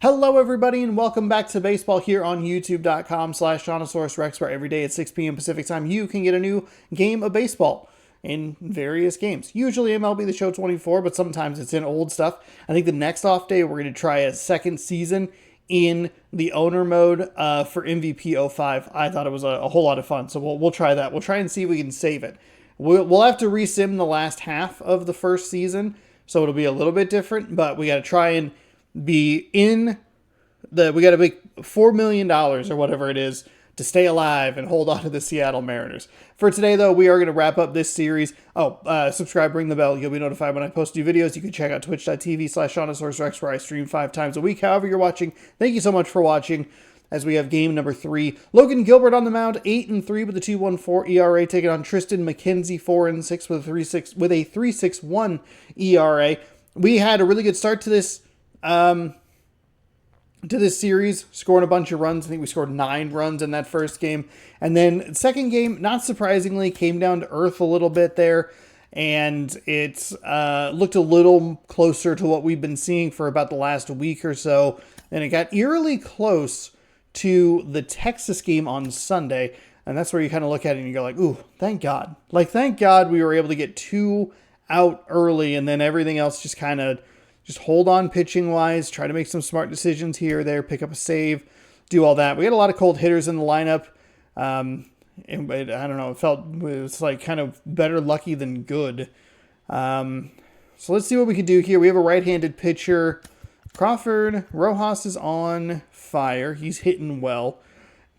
Hello everybody and welcome back to baseball here on youtube.com/JonosaurusRex, where every day at 6 p.m. Pacific time you can get a new game of baseball in various games. Usually MLB The Show 24, but sometimes it's in old stuff. I think the next off day we're going to try a second season in the owner mode for MVP 05. I thought it was a whole lot of fun, so we'll try that. We'll try and see if we can save it. We'll have to resim the last half of the first season, so it'll be a little bit different, but we got to try and be in we got to make $4 million or whatever it is to stay alive and hold on to the Seattle Mariners. For today, though, we are going to wrap up this series. Subscribe, ring the bell. You'll be notified when I post new videos. You can check out twitch.tv/JonosaurusRex, where I stream 5 times a week. However you're watching, thank you so much for watching. As we have game number 3, Logan Gilbert on the mound, 8-3 with a 2.14 ERA, taking on Tristan McKenzie, 4-6 with a 3.61 ERA. We had a really good start to this series, scoring a bunch of runs. I think we scored 9 runs in that first game. And then second game, not surprisingly, came down to earth a little bit there. And it looked a little closer to what we've been seeing for about the last week or so. And it got eerily close to the Texas game on Sunday. And that's where you kind of look at it and you go like, ooh, thank God. Like, thank God we were able to get 2 out early. And then everything else just kind of hold on pitching-wise, try to make some smart decisions here or there, pick up a save, do all that. We had a lot of cold hitters in the lineup. And I don't know, it was like kind of better lucky than good. So let's see what we can do here. We have a right-handed pitcher. Crawford, Rojas is on fire. He's hitting well.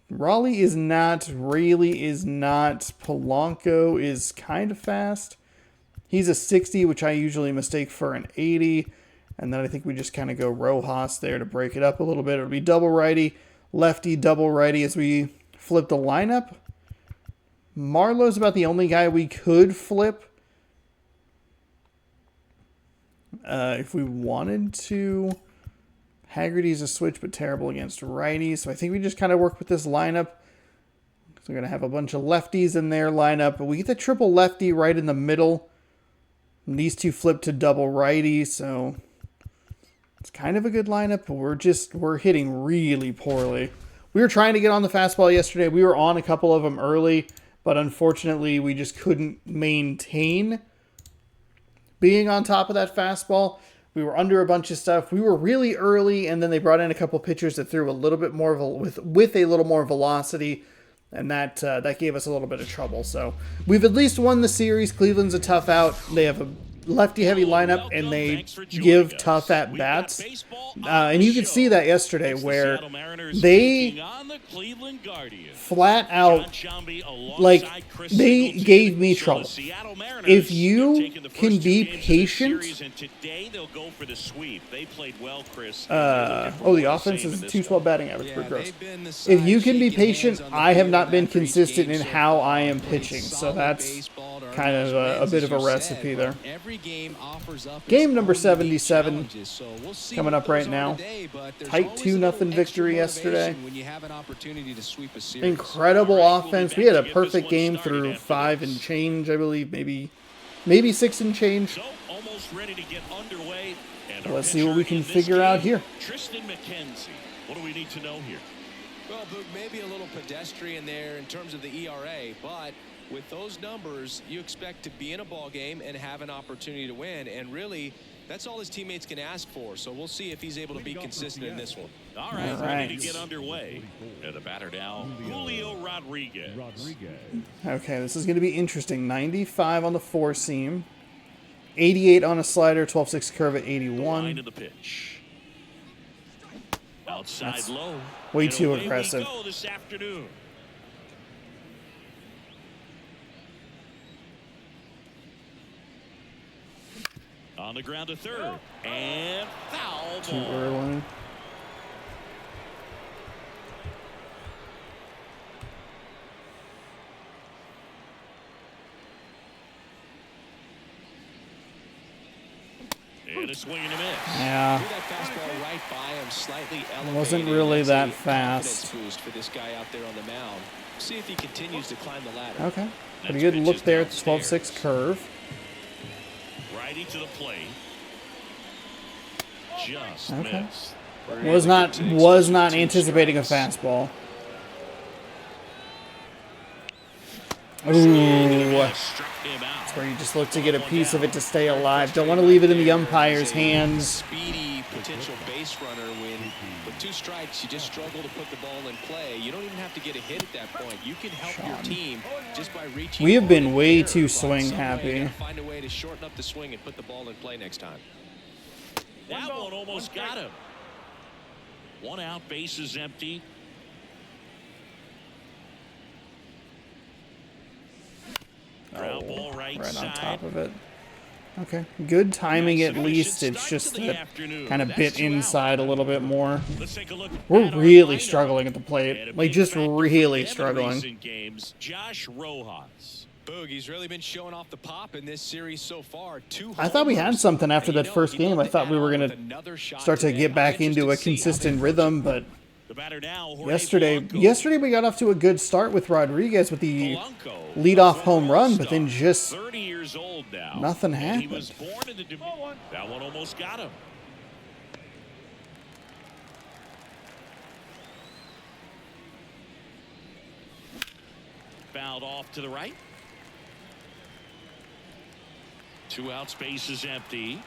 Raleigh is not. Raley is not. Polanco is kind of fast. He's a 60, which I usually mistake for an 80. And then I think we just kind of go Rojas there to break it up a little bit. It'll be double righty, lefty, double righty as we flip the lineup. Marlowe's about the only guy we could flip if we wanted to. Haggerty's a switch, but terrible against righties. So I think we just kind of work with this lineup. So we're going to have a bunch of lefties in their lineup. But we get the triple lefty right in the middle. And these two flip to double righty, so it's kind of a good lineup, but we're hitting really poorly. We were trying to get on the fastball yesterday. We were on a couple of them early, but unfortunately we just couldn't maintain being on top of that fastball. We were under a bunch of stuff. We were really early, and then they brought in a couple pitchers that threw a little bit more with a little more velocity, and that gave us a little bit of trouble. So we've at least won the series. Cleveland's a tough out. They have a lefty-heavy lineup, and they give tough at-bats. And you could see that yesterday where they flat out, like, they gave me trouble. If you can be patient... the offense is 212 batting average, pretty gross. If you can be patient, I have not been consistent in how I am pitching, so that's kind of a bit of a recipe there. Game number 77 coming up right now. Tight 2-0 victory yesterday. Incredible offense. We had a perfect game through 5 and change, I believe, maybe 6 and change. Let's see what we can figure out here. Tristan McKenzie, what do we need to know here? Well, Boog, maybe a little pedestrian there in terms of the ERA, but with those numbers, you expect to be in a ball game and have an opportunity to win, and really, that's all his teammates can ask for. So we'll see if he's able to be consistent in this one. All right, ready to get underway. And the batter now, Julio Rodriguez. Okay, this is going to be interesting. 95 on the 4-seam. 88 on a slider, 12-6 curve at 81. Line of the pitch. Outside That's low. way too aggressive. We go this afternoon. On the ground to third. And foul ball. Too early. And a swing and a miss. Yeah. That fastball right by him, slightly elevated. It wasn't really that fast. Boost for this guy out there on the mound. See if he continues to climb the ladder. Okay. Pretty good look there at the 12-6 curve. Righty to the plate. Just Okay. missed. Was not anticipating a fastball. Ooh. That's where you just look to get a piece of it to stay alive. Don't want to leave it in the umpire's hands. Speedy potential base runner when with 2 strikes you just struggle to put the ball in play. You don't even have to get a hit at that point. You can help your team just by reaching. We have been way too swing happy. Find a way to shorten up the swing and put the ball in play next time. That one almost got him. 1 out, base is empty. Ground ball right on side. top of it. Okay, good timing at least. It's just that kind of bit inside a little bit more. Let's take a look. We're really struggling at the plate. Like, just really struggling. Games, Josh Rojas. Boog, he's really been showing off the pop in this series so far. 2 I thought we had something after that first game. I thought we were going to start to get back into a consistent rhythm, but yesterday we got off to a good start with Rodriguez with the leadoff home run, but then just 30 years old now. Nothing happened. He was born in the that one almost got him. Fouled off to the right. 2 out, space is empty.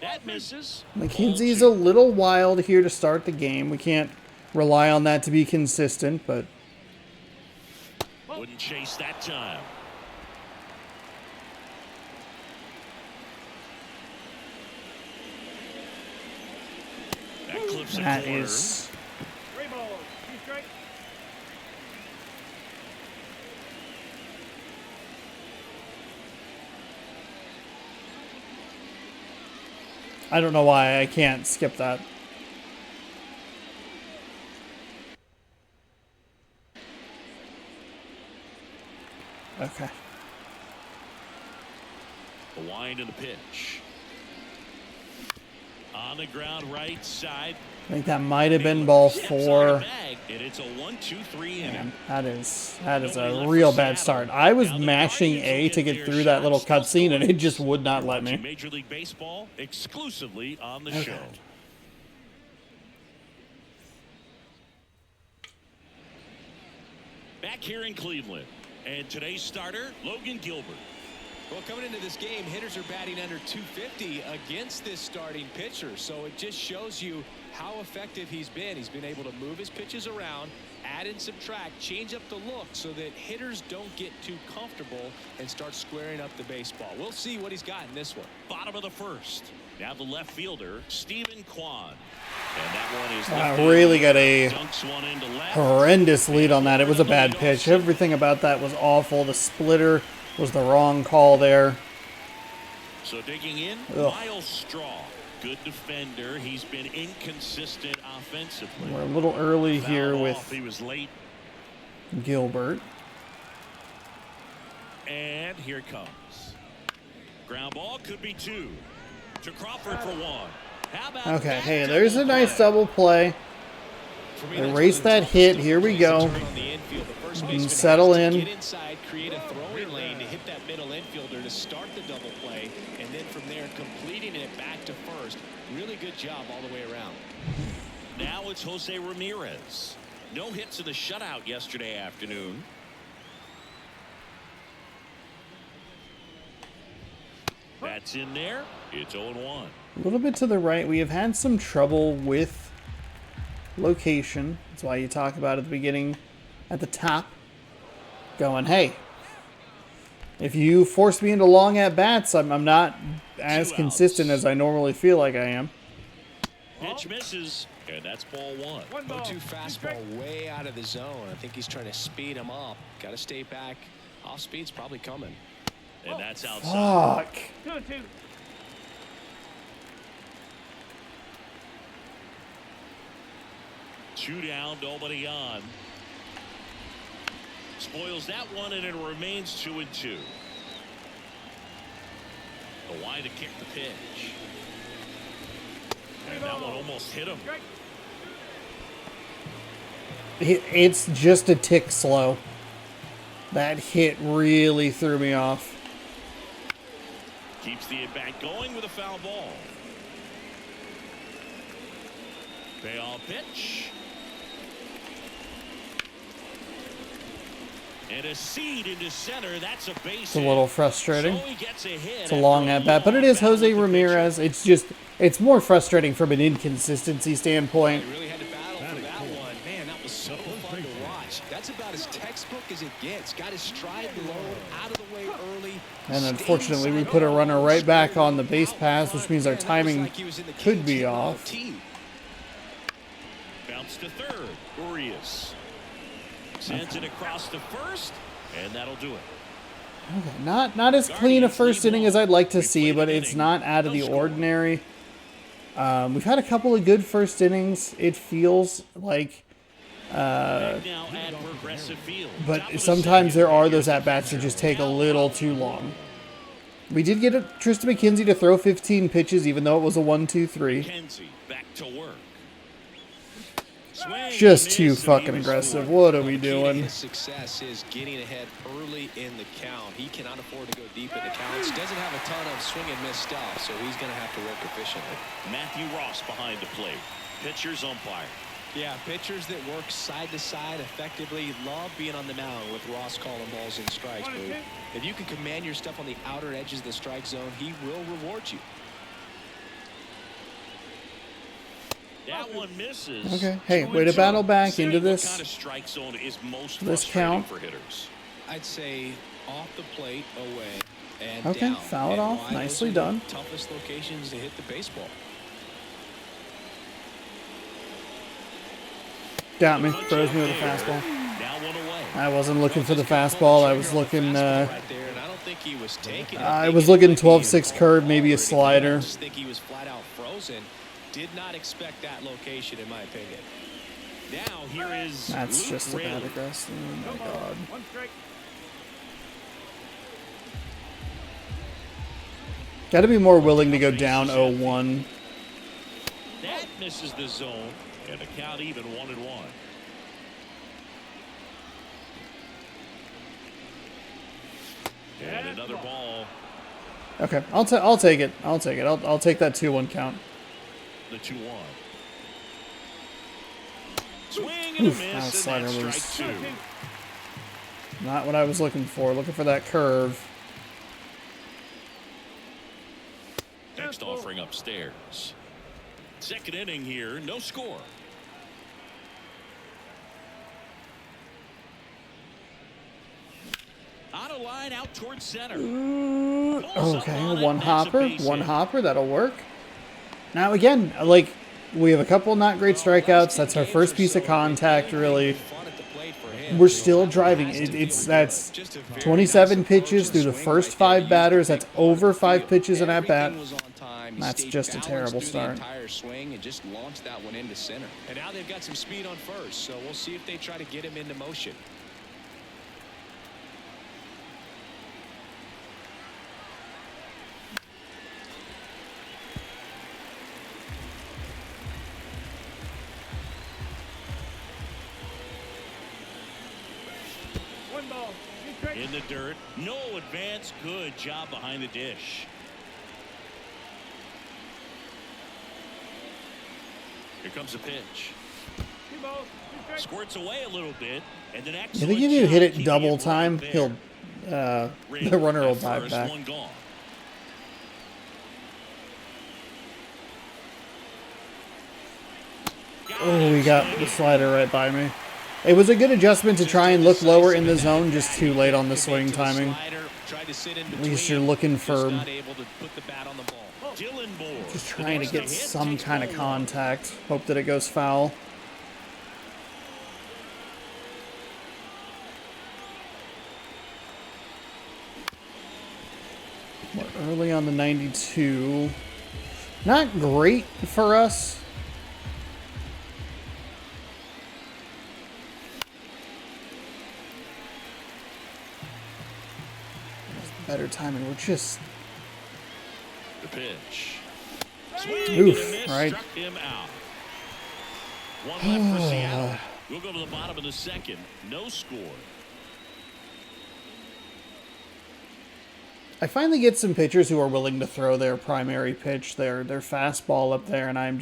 That misses. McKenzie's a little wild here to start the game. We can't rely on that to be consistent, but wouldn't chase that time. That clips a that corner. is. I don't know why I can't skip that. Okay. The wind of the pitch. On the ground right side. I think that might have been ball 4. And it's a 1-2-3 inning. Man, that is a real bad start. I was mashing A to get through that little cutscene, and it just would not let me. Major League Baseball exclusively on the show. Back here in Cleveland, and today's starter, Logan Gilbert. Well, coming into this game, hitters are batting under 250 against this starting pitcher, so it just shows you how effective he's been. He's been able to move his pitches around, add and subtract, change up the look so that hitters don't get too comfortable and start squaring up the baseball. We'll see what he's got in this one. Bottom of the first. Now the left fielder, Stephen Kwan. And that one is I really got a horrendous lead on that. It was a bad pitch. Everything about that was awful. The splitter was the wrong call there. So digging in, Miles Straw. Good defender. He's been inconsistent offensively. We're a little early here with he was late. Gilbert. And here it comes. Ground ball could be 2. To Crawford for 1. How about okay, hey, there's a nice double play. Erase that hit. Here we go. And settle in. Get inside, create a throwing lane to hit that middle infielder to start the double play, and then from there completing it back to first. Really good job all the way around. Now it's Jose Ramirez. No hits in the shutout yesterday afternoon. That's in there. It's 0-1. A little bit to the right. We have had some trouble with location. That's why you talk about at the beginning, at the top, going, hey, if you force me into long at-bats, I'm not as consistent as I normally feel like I am. Pitch misses, and that's ball 1. 0-2 fastball way out of the zone. I think he's trying to speed him up. Got to stay back. Off speed's probably coming. And that's outside. Fuck. 2-2. Two down, nobody on. Spoils that one, and it remains 2-2. The wide to kick the pitch. And that one almost hit him. It's just a tick slow. That hit really threw me off. Keeps the at-bat going with a foul ball. Payoff pitch. And a seed into center. That's a base. It's a little frustrating. So he gets a hit. It's a long at-bat, but it is Jose Ramirez. It's more frustrating from an inconsistency standpoint. He really had to battle for that one. Man, that was so fun to watch. That's about as textbook as it gets. Got his stride low, out of the way early. And unfortunately, we put a runner right back on the base pass, which means our timing could be off. Bounce to third. Urias sends it across to first, and that'll do it. Okay, not as clean a first inning as I'd like to see, but it's not out of the ordinary. We've had a couple of good first innings, it feels like. But sometimes there are those at-bats that just take a little too long. We did get Tristan McKenzie to throw 15 pitches, even though it was a 1-2-3. McKenzie back to work. Just too fucking aggressive. What are we doing? His success is getting ahead early in the count. He cannot afford to go deep in the counts. Doesn't have a ton of swing and miss stuff, so he's going to have to work efficiently. Matthew Ross behind the plate. Pitcher's umpire. Yeah, pitchers that work side to side effectively love being on the mound with Ross calling balls and strikes. But if you can command your stuff on the outer edges of the strike zone, he will reward you. That one misses. Okay, hey, way to battle back into this. What kind of strike zone is most this frustrating count for hitters? I'd say off the plate, away, and okay, down. foul it off. Nicely done. Toughest locations to hit the baseball. Got me. Throws me with a fastball. Now one away. I wasn't looking for the fastball. I was looking. I was looking 12-6 curve, maybe a slider. I think he was flat out frozen. Did not expect that location, in my opinion. Now here is. That's Luke just a bad Rayleigh. aggressive. Oh my god. Got to be more willing to go down 0-1. That misses the zone, and the count even 1-1. And another ball. Okay, I'll take it. I'll take it. I'll take that 2-1 count. The 2-1. Swing and a Oof, that miss, slider and was that's strike 2. Not what I was looking for. Looking for that curve. Next offering upstairs. Second inning here, no score. On a line out towards center. Okay, one hopper, that'll work. Now again, like, we have a couple not great strikeouts. That's our first piece of contact, really. We're still driving. That's 27 pitches through the first 5 batters. That's over 5 pitches in at bat. That's just a terrible start. And just launched that one into center. And now they've got some speed on first, so we'll see if they try to get him into motion. In the dirt. No advance. Good job behind the dish. Here comes a pitch. Squirts away a little bit. And an I excellent think if you hit job it double keeping time, right he'll there. the runner will At dive first, back. one gone. Oh, we got the slider right by me. It was a good adjustment to try and look lower in the zone, just too late on the swing timing. At least you're looking for just trying to get some kind of contact. Hope that it goes foul. We're early on the 92. Not great for us. Better timing. We're just The pitch. oof, right? Struck him out. One left for Seattle. We'll go to the bottom of the second. No score. I finally get some pitchers who are willing to throw their primary pitch, their fastball up there, and I'm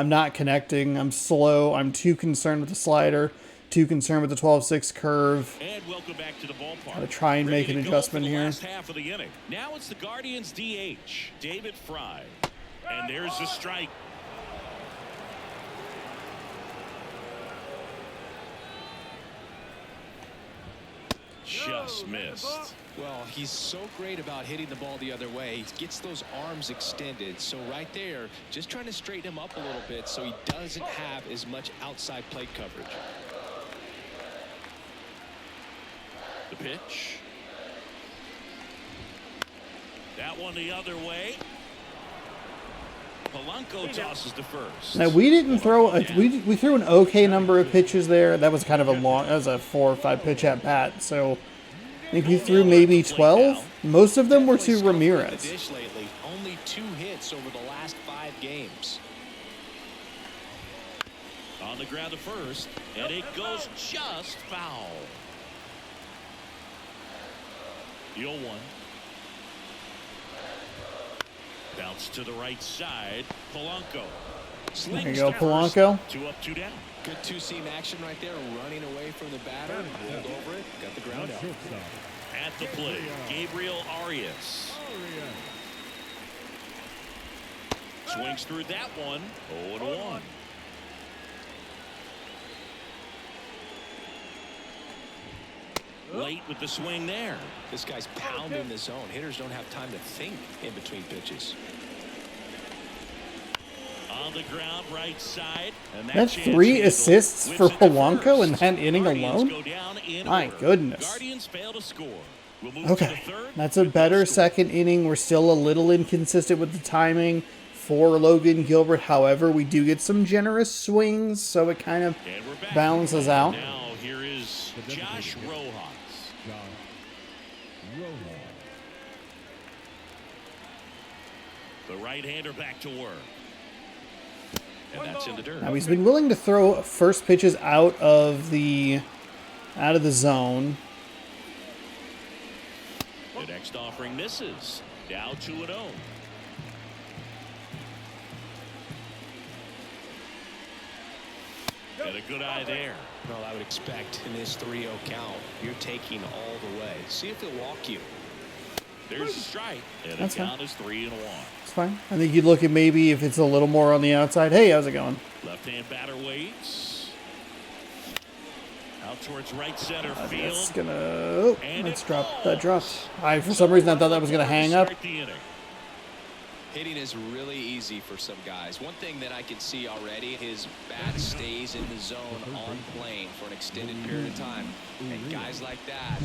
not connecting. I'm slow. I'm too concerned with the slider, too concerned with the 12-6 curve. And welcome back to the ballpark. Gotta try and make an adjustment here. Last half of the inning. Now it's the Guardians DH, David Fry. And there's the strike. Just missed. Well, he's so great about hitting the ball the other way. He gets those arms extended. So right there, just trying to straighten him up a little bit so he doesn't have as much outside plate coverage. The pitch. That one the other way. Polanco tosses to first. Now we didn't throw we threw an okay number of pitches there. That was kind of that was a 4 or 5 pitch at bat. So I think he threw maybe 12. Most of them were to Ramirez. Lately. Only 2 hits over the last 5 games. On the ground to first, and it goes just foul. The 0-1. Bounce to the right side. Polanco. There you go, Polanco. 2 up, 2 down. Good 2-seam action right there, running away from the batter, rolled over it, got the ground out. At the plate, Gabriel Arias. Swings through that one. 0-1. Late with the swing there. This guy's pounding the zone. Hitters don't have time to think in between pitches. On the ground, right side. And That's 3 assists for Polanco in that inning alone? My goodness. Guardians fail to score. We'll move to Okay, the third. that's a better second inning. We're still a little inconsistent with the timing for Logan Gilbert. However, we do get some generous swings, so it kind of And we're back. balances out. Now here is Josh Rojas. The right-hander back to work. And that's in the dirt. Now he's been willing to throw first pitches out of the zone. The next offering misses. Down 2-0. And a good eye there. Well, I would expect in this 3-0 count, you're taking all the way. See if he'll walk you. There's a strike. And That's the count is 3-1. It's fine. I think you'd look at maybe if it's a little more on the outside. Hey, how's it going? Left-hand batter waits. Out towards right center field. That's gonna. Oh, And let's it drop. That falls. dropped. For some reason, I thought that was gonna hang up. Start the inning. Hitting is really easy for some guys. One thing that I can see already, his bat stays in the zone on plane for an extended period of time. And guys like that,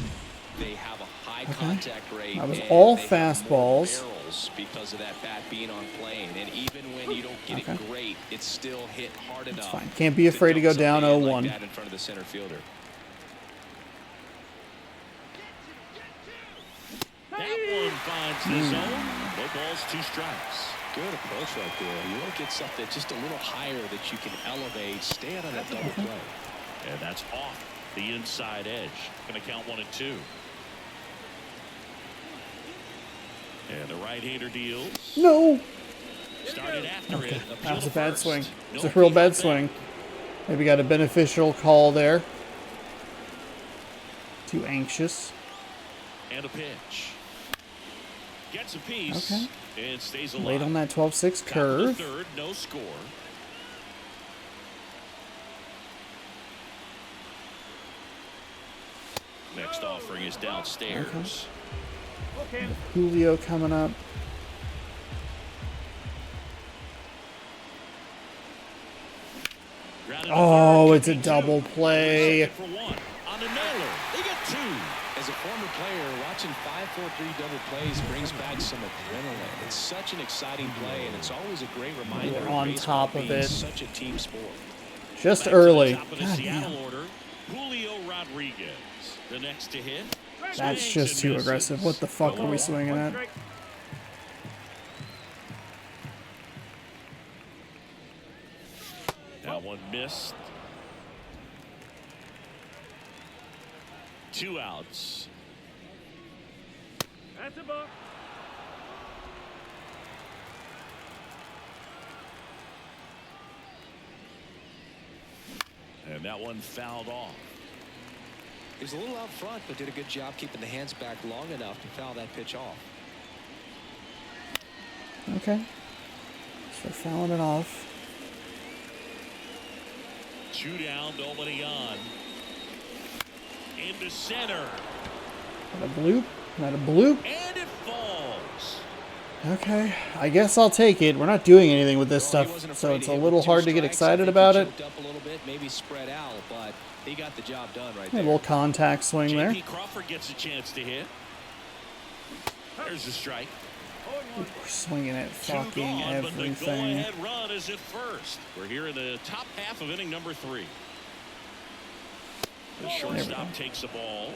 they have a high contact rate. That was and all they have fastballs. more barrels because of that bat being on plane. And even when you don't get it great, it's still hit hard enough. Fine. Can't be afraid to go dump down something in 0-1. like that in front of the center fielder. That one finds the zone. No balls, 2 strikes. Good approach right there. You want to get something just a little higher that you can elevate. Stay out of that double play. And that's off the inside edge. Going to count 1 and 2. And the right-hander deals. No. Started after it. That was a bad swing. It's No a real feet bad back. swing. Maybe got a beneficial call there. Too anxious. And a pitch. Gets a piece. Okay. And stays alive. Late on that 12-6 Top of the curve. third, no score. Next offering is downstairs. Julio coming up. Grounded to Oh, third, it's a keeping double 2. play. Second for 1. On the nailer. They get 2. As a former player, watching 5-4-3 double plays brings back some adrenaline. It's such an exciting play, and it's always a great reminder We're on baseball top of being it. such a team sport. Just Back to the early. top of the God Seattle damn. order, Julio Rodriguez. The next to hit. That's Swings just and too misses. aggressive. What the fuck are we swinging at? That one missed. 2 outs. And that one fouled off. He was a little out front, but did a good job keeping the hands back long enough to foul that pitch off. Okay. So fouling it off. 2 down, nobody on. Into center. Not a bloop. Not a bloop. And it falls. Okay. I guess I'll take it. We're not doing anything with this stuff, so it's a little hard to get excited about it. Up a little bit, maybe spread out, but he got the job done right A there. little contact swing there. J.P. Crawford gets a chance to hit. There's the strike. We're swinging at 2 fucking gone, but the everything. go-ahead run is at first. We're here in the top half of inning number 3. The shortstop takes the ball.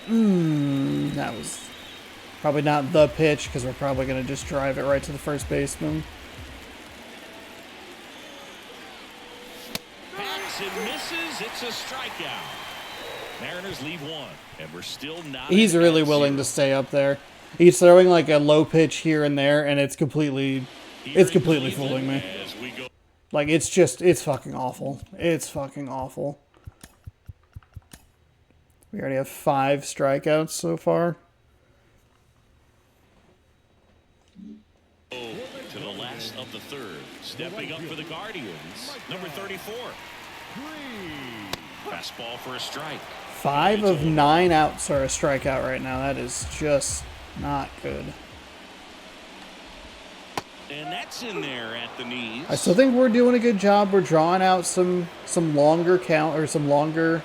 That was probably not the pitch because we're probably going to just drive it right to the first baseman. Backs and misses. It's a strikeout. Mariners leave 1, and we're still not. He's really willing to stay up there. He's throwing like a low pitch here and there, and it's completely fooling me. Like, it's fucking awful. It's fucking awful. We already have 5 strikeouts so far. To the last of the 3rd. Stepping up for the Guardians, number 34. Fastball for a strike. 5 of 9 outs are a strikeout right now. That is just not good. And that's in there at the knees. I still think we're doing a good job. We're drawing out some longer count or some longer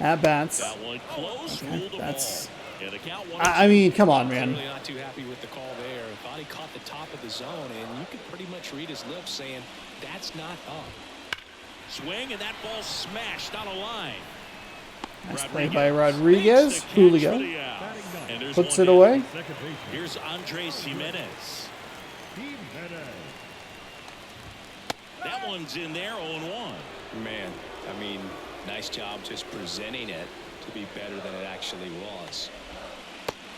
at bats. That one close. Okay, that's. Yeah, the count I mean, come on, man. Really not too happy with the call there. Thought he caught the top of the zone, and you could pretty much read his lips saying, "That's not up." Swing, and that ball smashed on a line. Nice play by Rodriguez. Julio puts it away. Here's Andres Jimenez. That one's in there, 0-1. Man, I mean, nice job just presenting it to be better than it actually was.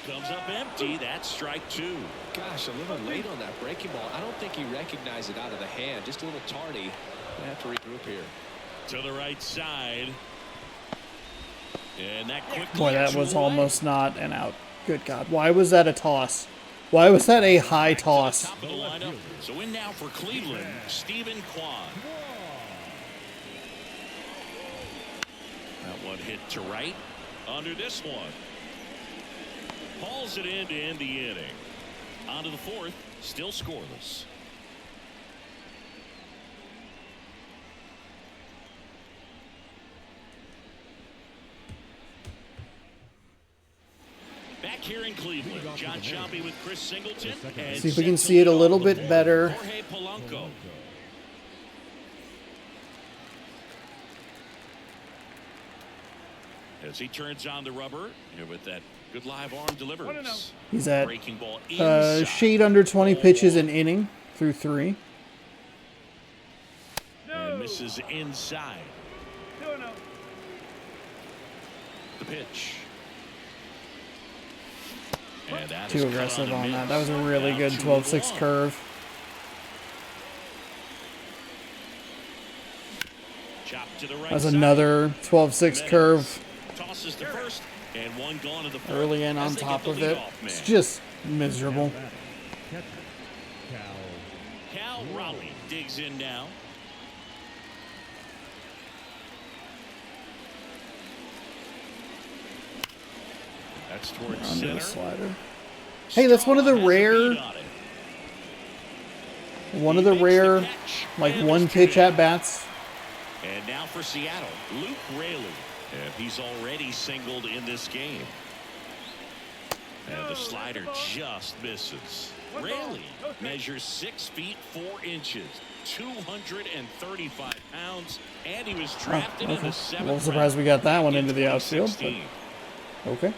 Comes up empty. That's strike 2. Gosh, a little late on that breaking ball. I don't think he recognized it out of the hand. Just a little tardy. Gonna have to regroup here. To the right side. And that quick. Boy, that was almost not an out. Good God. Why was that a toss? Why was that a high toss? Top of the lineup. So in now for Cleveland, Stephen Kwan. That one hit to right. Under this one. Hauls it in to end the inning. On to the 4th. Still scoreless. Back here in Cleveland, John Choppy with Chris Singleton. And See if we can see it a little bit better. Jorge Polanco. As he turns on the rubber here with that good live arm delivers. He's at Breaking ball inside. shade under 20 pitches an inning through 3. And misses inside. The pitch. And that Too is aggressive cut on a that. miss. That was a really Down good 12-6 2-1. curve. Chop to the right That was side. another 12-6 curve Tosses to first, and one gone to the fourth. early in As on they top get of the it. leadoff It's man. just miserable. Cal Raleigh digs in now. That's towards Under center. the slider. Hey, that's one of the Strong has a rare, beat on it. like And one there's pitch two at bats. And now for Seattle, Luke Raley. And he's already singled in this game. And the slider just misses. Raley measures 6 feet 4 inches, 235 pounds, and he was drafted in the 7th A little surprised we got that one in into the outfield, 2016. but okay.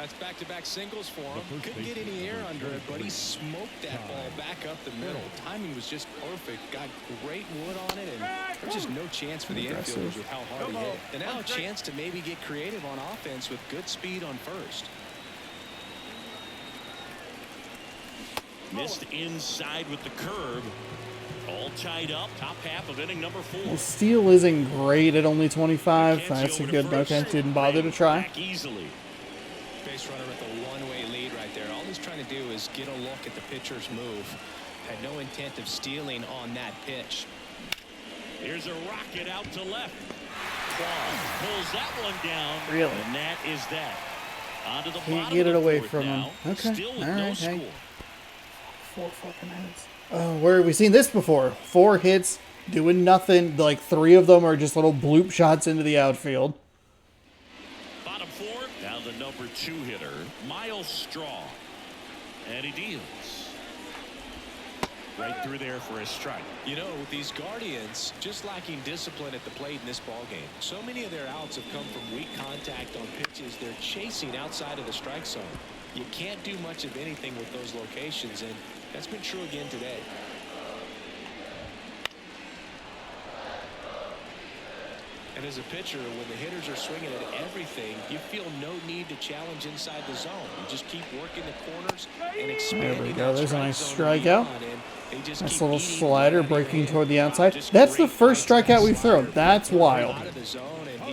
That's back-to-back singles for him. Couldn't get any air under it, but he smoked that ball back up the middle. Timing was just perfect. Got great wood on it, and there's just no chance for the infielders with how hard he hit. And now a chance to maybe get creative on offense with good speed on first. Missed inside with the curve. All tied up. Top half of inning number 4. The steal isn't great at only 25. That's a good. Okay, didn't bother to try. Back easily. Base runner with a one-way lead right there. All he's trying to do is get a look at the pitcher's move. Had no intent of stealing on that pitch. Here's a rocket out to left. Claus pulls that one down. Really? And that is that. Onto the Can't bottom get it of the away fourth from him. now. Okay. Still with All no right. score. Hey. 4 fucking hits. Oh, where have we seen this before? 4 hits, doing nothing. Like 3 of them are just little bloop shots into the outfield. Bottom 4. Now the number 2 hitter, Miles Straw. And he deals. Right through there for a strike. You know, with these Guardians just lacking discipline at the plate in this ballgame. So many of their outs have come from weak contact on pitches they're chasing outside of the strike zone. You can't do much of anything with those locations, and that's been true again today. And as a pitcher, when the hitters are swinging at everything, you feel no need to challenge inside the zone. You just keep working the corners and expanding. There we go. There's a nice strikeout. Nice Nice little slider breaking toward the outside. That's the first strikeout we've thrown. That's wild.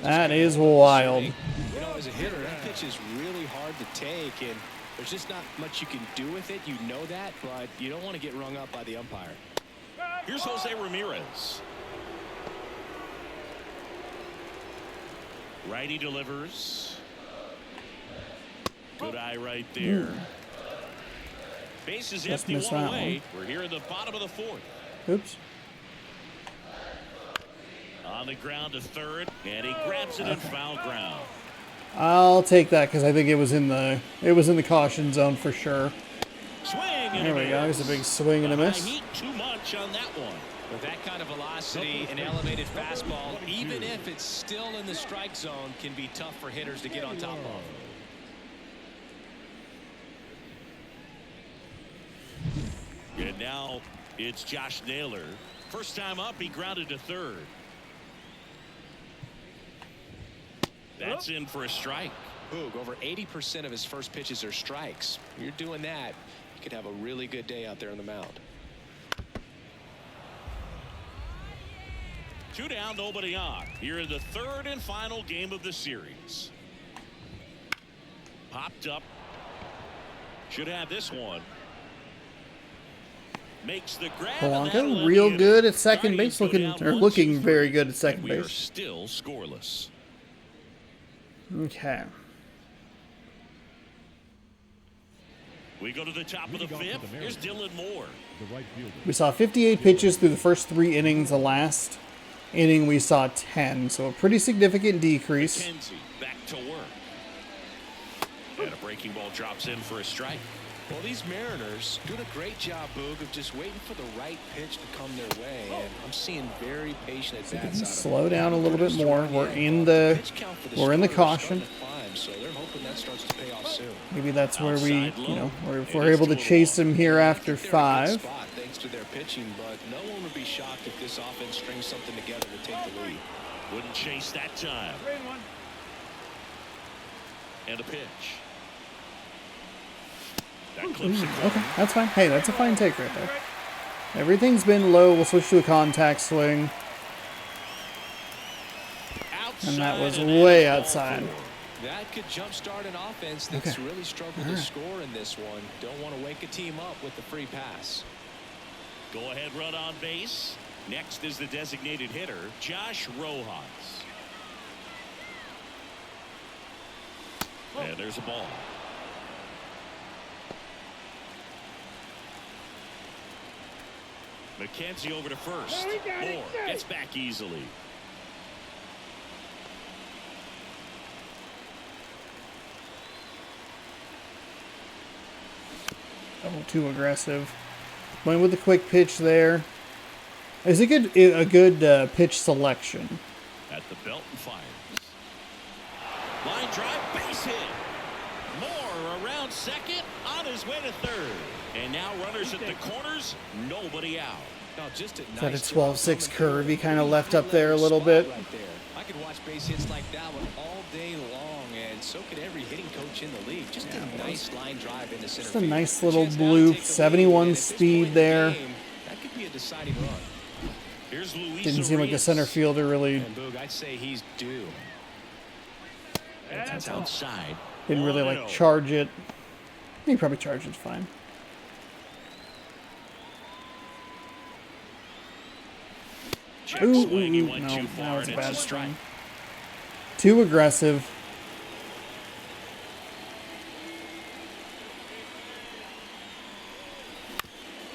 That is wild. You know, as a hitter, that pitch is really hard to take, and there's just not much you can do with it. You know that, but you don't want to get rung up by the umpire. Here's Jose Ramirez. Righty delivers. Good eye right there. Base is Just empty, missed one that away. We're here in the bottom of the 4th. Oops. On the ground to third, and he grabs it in foul ground. I'll take that because I think it was in the caution zone for sure. Swing and There we go. There's a big swing and a miss. Heat too much on that one. With that kind of velocity and elevated fastball, even if it's still in the strike zone, can be tough for hitters to get on top of. And now it's Josh Naylor. First time up, he grounded to third. That's in for a strike. Boog, over 80% of his first pitches are strikes. You're doing that, you could have a really good day out there on the mound. 2 down, nobody on. Here in the 3rd and final game of the series. Popped up. Should have this one. Makes the grab. Polanco real good at second base, looking very good at second We are base. still scoreless. Okay. We go to the top of the 5th. Here's Dylan Moore. We saw 58 pitches through the first 3 innings. The last inning we saw 10, so a pretty significant decrease. Kenzie back to work. And a breaking ball drops in for a strike. Well, these Mariners doing a great job, Boog, of just waiting for the right pitch to come their way. And I'm seeing very patient at bats. Slow down a little bit more. We're in the caution. So they're hoping that starts to pay off soon. Maybe that's where we, if we're able to chase him here after 5. Thanks to their pitching, but no one would be shocked if this offense strings something together to take the lead. Wouldn't chase that time. And a pitch. That clips it. Okay, that's fine. Hey, that's a fine take right there. Everything's been low. We'll switch to a contact swing. And that was way outside. That could jumpstart an offense that's really struggled to score in this one. Don't want to wake a team up with the free pass. Go ahead, run on base. Next is the designated hitter, Josh Rojas. And there's a ball. McKenzie over to first. Moore gets back easily. A little too aggressive. Went with a quick pitch there. It's a good pitch selection. At the belt and fires. Line drive, base hit. Moore around second, on his way to third. And now runners at the corners, nobody out. No, just a Got a nice 12-6 curve. He kind of left up there a little bit. right there. I could watch base hits like that one all day long, and so could every hitting coach in the league. Just a nice line drive into center Just a field. nice little Chance now to bloop. take the lead, 71 and at this speed point in the there. game, that could be a deciding run. Here's Luis Didn't seem like the Arias. center fielder really And Boog, I'd say he's due. That's outside. didn't really like 1-0. charge it. He probably charged it fine. Check Ooh, swing, he ooh, went no, too that far, was a and it's bad strike. swing. Too aggressive.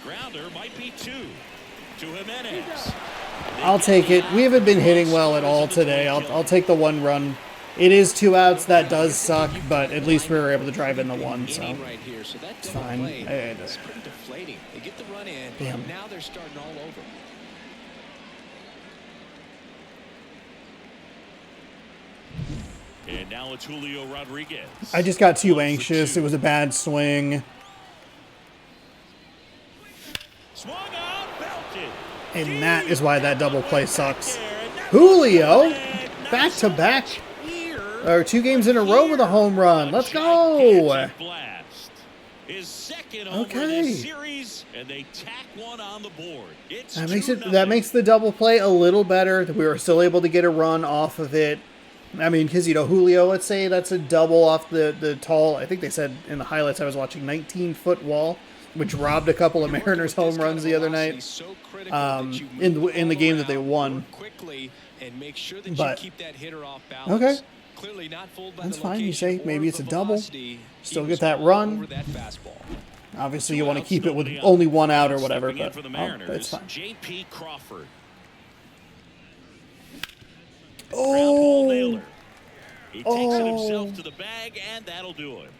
Grounder might be 2 to Jimenez. I'll take it. We haven't been hitting well at all today. I'll take the 1 run. It is 2 outs. That does suck, but at least we were able to drive in the 1, so Inning right here, so that it's double fine. play, And, it's pretty deflating. They get the run in, Damn. now they're starting all over. And now it's Julio Rodriguez. I just got too One for anxious. 2. It was a bad swing. Swung on, belted. And that is why that double play sucks. There, and that Julio, was a back to back, here. or 2 games in a row with a home run. Let's go. Gigantic blast. His second over Okay. this series, and they tack one on the board. It's That makes 2-0. the double play a little better. We were still able to get a run off of it. I mean, because, Julio, let's say that's a double off the tall, I think they said in the highlights I was watching, 19-foot wall, which robbed a couple of Mariners home runs the other night in the game that they won. Quickly and make sure that But- you keep that hitter off balance. Okay. Clearly not fooled by That's the fine. You location say or maybe it's the a double. velocity. Still He get was that all run. over that fastball. Obviously, 2 you want to outs, keep it with nobody out. only 1 out or whatever, Stepping in but for the that's Mariners, fine. J.P. Crawford. Ground ball Oh, Naylor. He takes it Oh. himself to the bag, and that'll do it.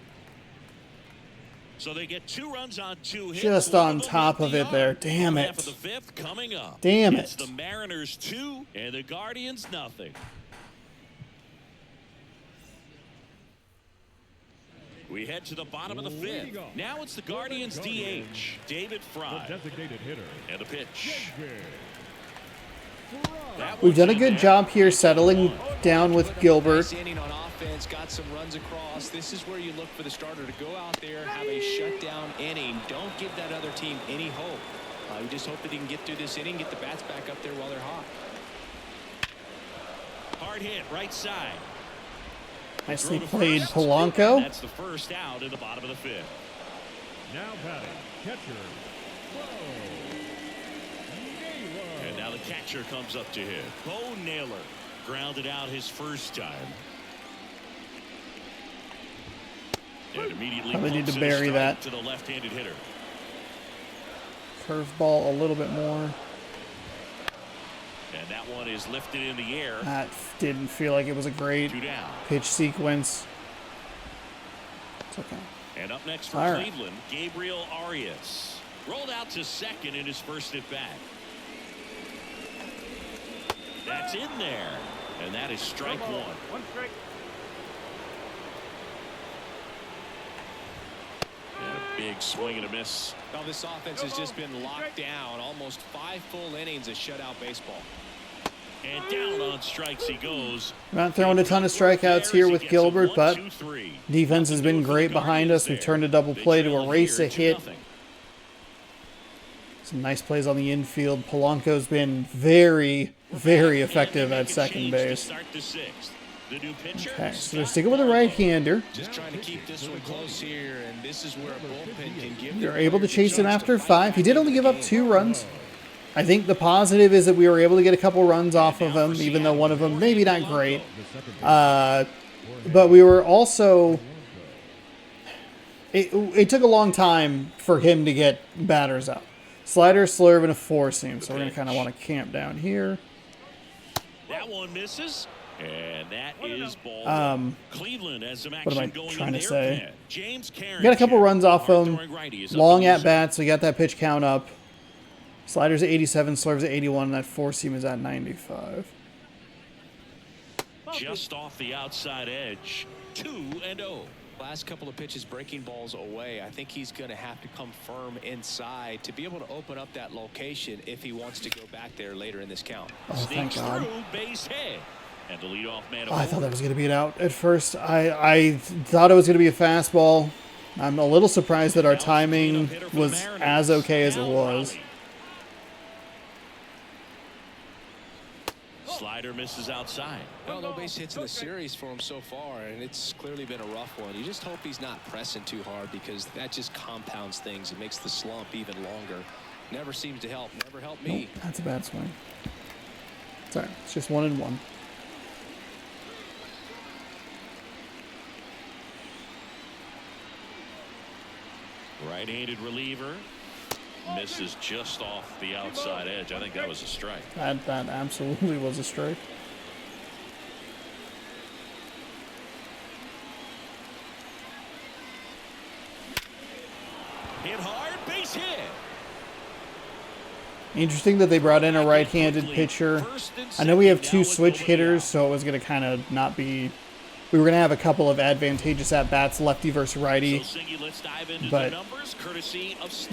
So they get 2 runs on 2 hits. Just one on them top hit of the it there. arc. Damn Half it. of the 5th coming up. Damn It's it. the Mariners 2 and the Guardians nothing. We head to the bottom of the 5th. Now it's the Guardians DH, David Fry. Designated hitter. And a pitch. We've done a good job here settling down with Gilbert. Nice inning on offense, got some runs across. This is where you look for the starter to go out there, have a shutdown inning. Don't give that other team any hope. You just hope that he can get through this inning, get the bats back up there while they're hot. Hard hit, right side. Nicely Throw to played, first. Polanco. That's the first out in the bottom of the 5th. Now batting, catcher, And now the catcher comes up to hit. Bo Naylor grounded out his first time. And immediately Probably need to pumps in a bury strike that. to the left-handed hitter. Curveball a little bit more. And that one is lifted in the air. That didn't feel like it was a great 2 down. pitch sequence. It's okay. And up next for All right. Cleveland, Gabriel Arias. Rolled out to second in his first at bat. That's in there. And that is strike 1. One strike. And a big swing and a miss. Well, this offense has just been locked down. Almost 5 full innings of shutout baseball. And down on strikes he goes. We're not throwing a ton of strikeouts here with Gilbert, but defense has been great behind us. We've turned a double play to erase a hit. Some nice plays on the infield. Polanco's been very, very effective at second base. Okay, so they're sticking with a right-hander. Just trying to keep this one close here, and this is where a bullpen can give. They're able to chase him after 5. He did only give up 2 runs. I think the positive is that we were able to get a couple runs off of him, even though one of them maybe not great. But we were also... It took a long time for him to get batters up. Slider, slurve, and a 4-seam. So we're going to kind of want to camp down here. That one misses. And that is ball. Cleveland has some What am I action going trying in to their say? pen. James We got a couple runs off him. him. Long at bats. We got that pitch count up. Sliders at 87, slurves at 81, and that 4-seam is at 95. Just off the outside edge. 2-0. Last couple of pitches breaking balls away. I think he's going to have to come firm inside to be able to open up that location if he wants to go back there later in this count. Oh, thank God. Through, base hit. And the leadoff man. I thought that was going to be an out at first. I thought it was going to be a fastball. I'm a little surprised that our timing was as okay as it was. Slider misses outside. Well, no base hits in the series for him so far, and it's clearly been a rough one. You just hope he's not pressing too hard because that just compounds things. It makes the slump even longer. Never seems to help. Never helped me. Nope, that's a bad swing. Sorry, it's just 1-1. Right-handed reliever. Misses just off the outside edge. I think that was a strike. That absolutely was a strike. Hit hard, base hit. Interesting that they brought in a right-handed pitcher. I know we have 2 switch hitters, so it was going to kind of not be... We were going to have a couple of advantageous at-bats, lefty versus righty. But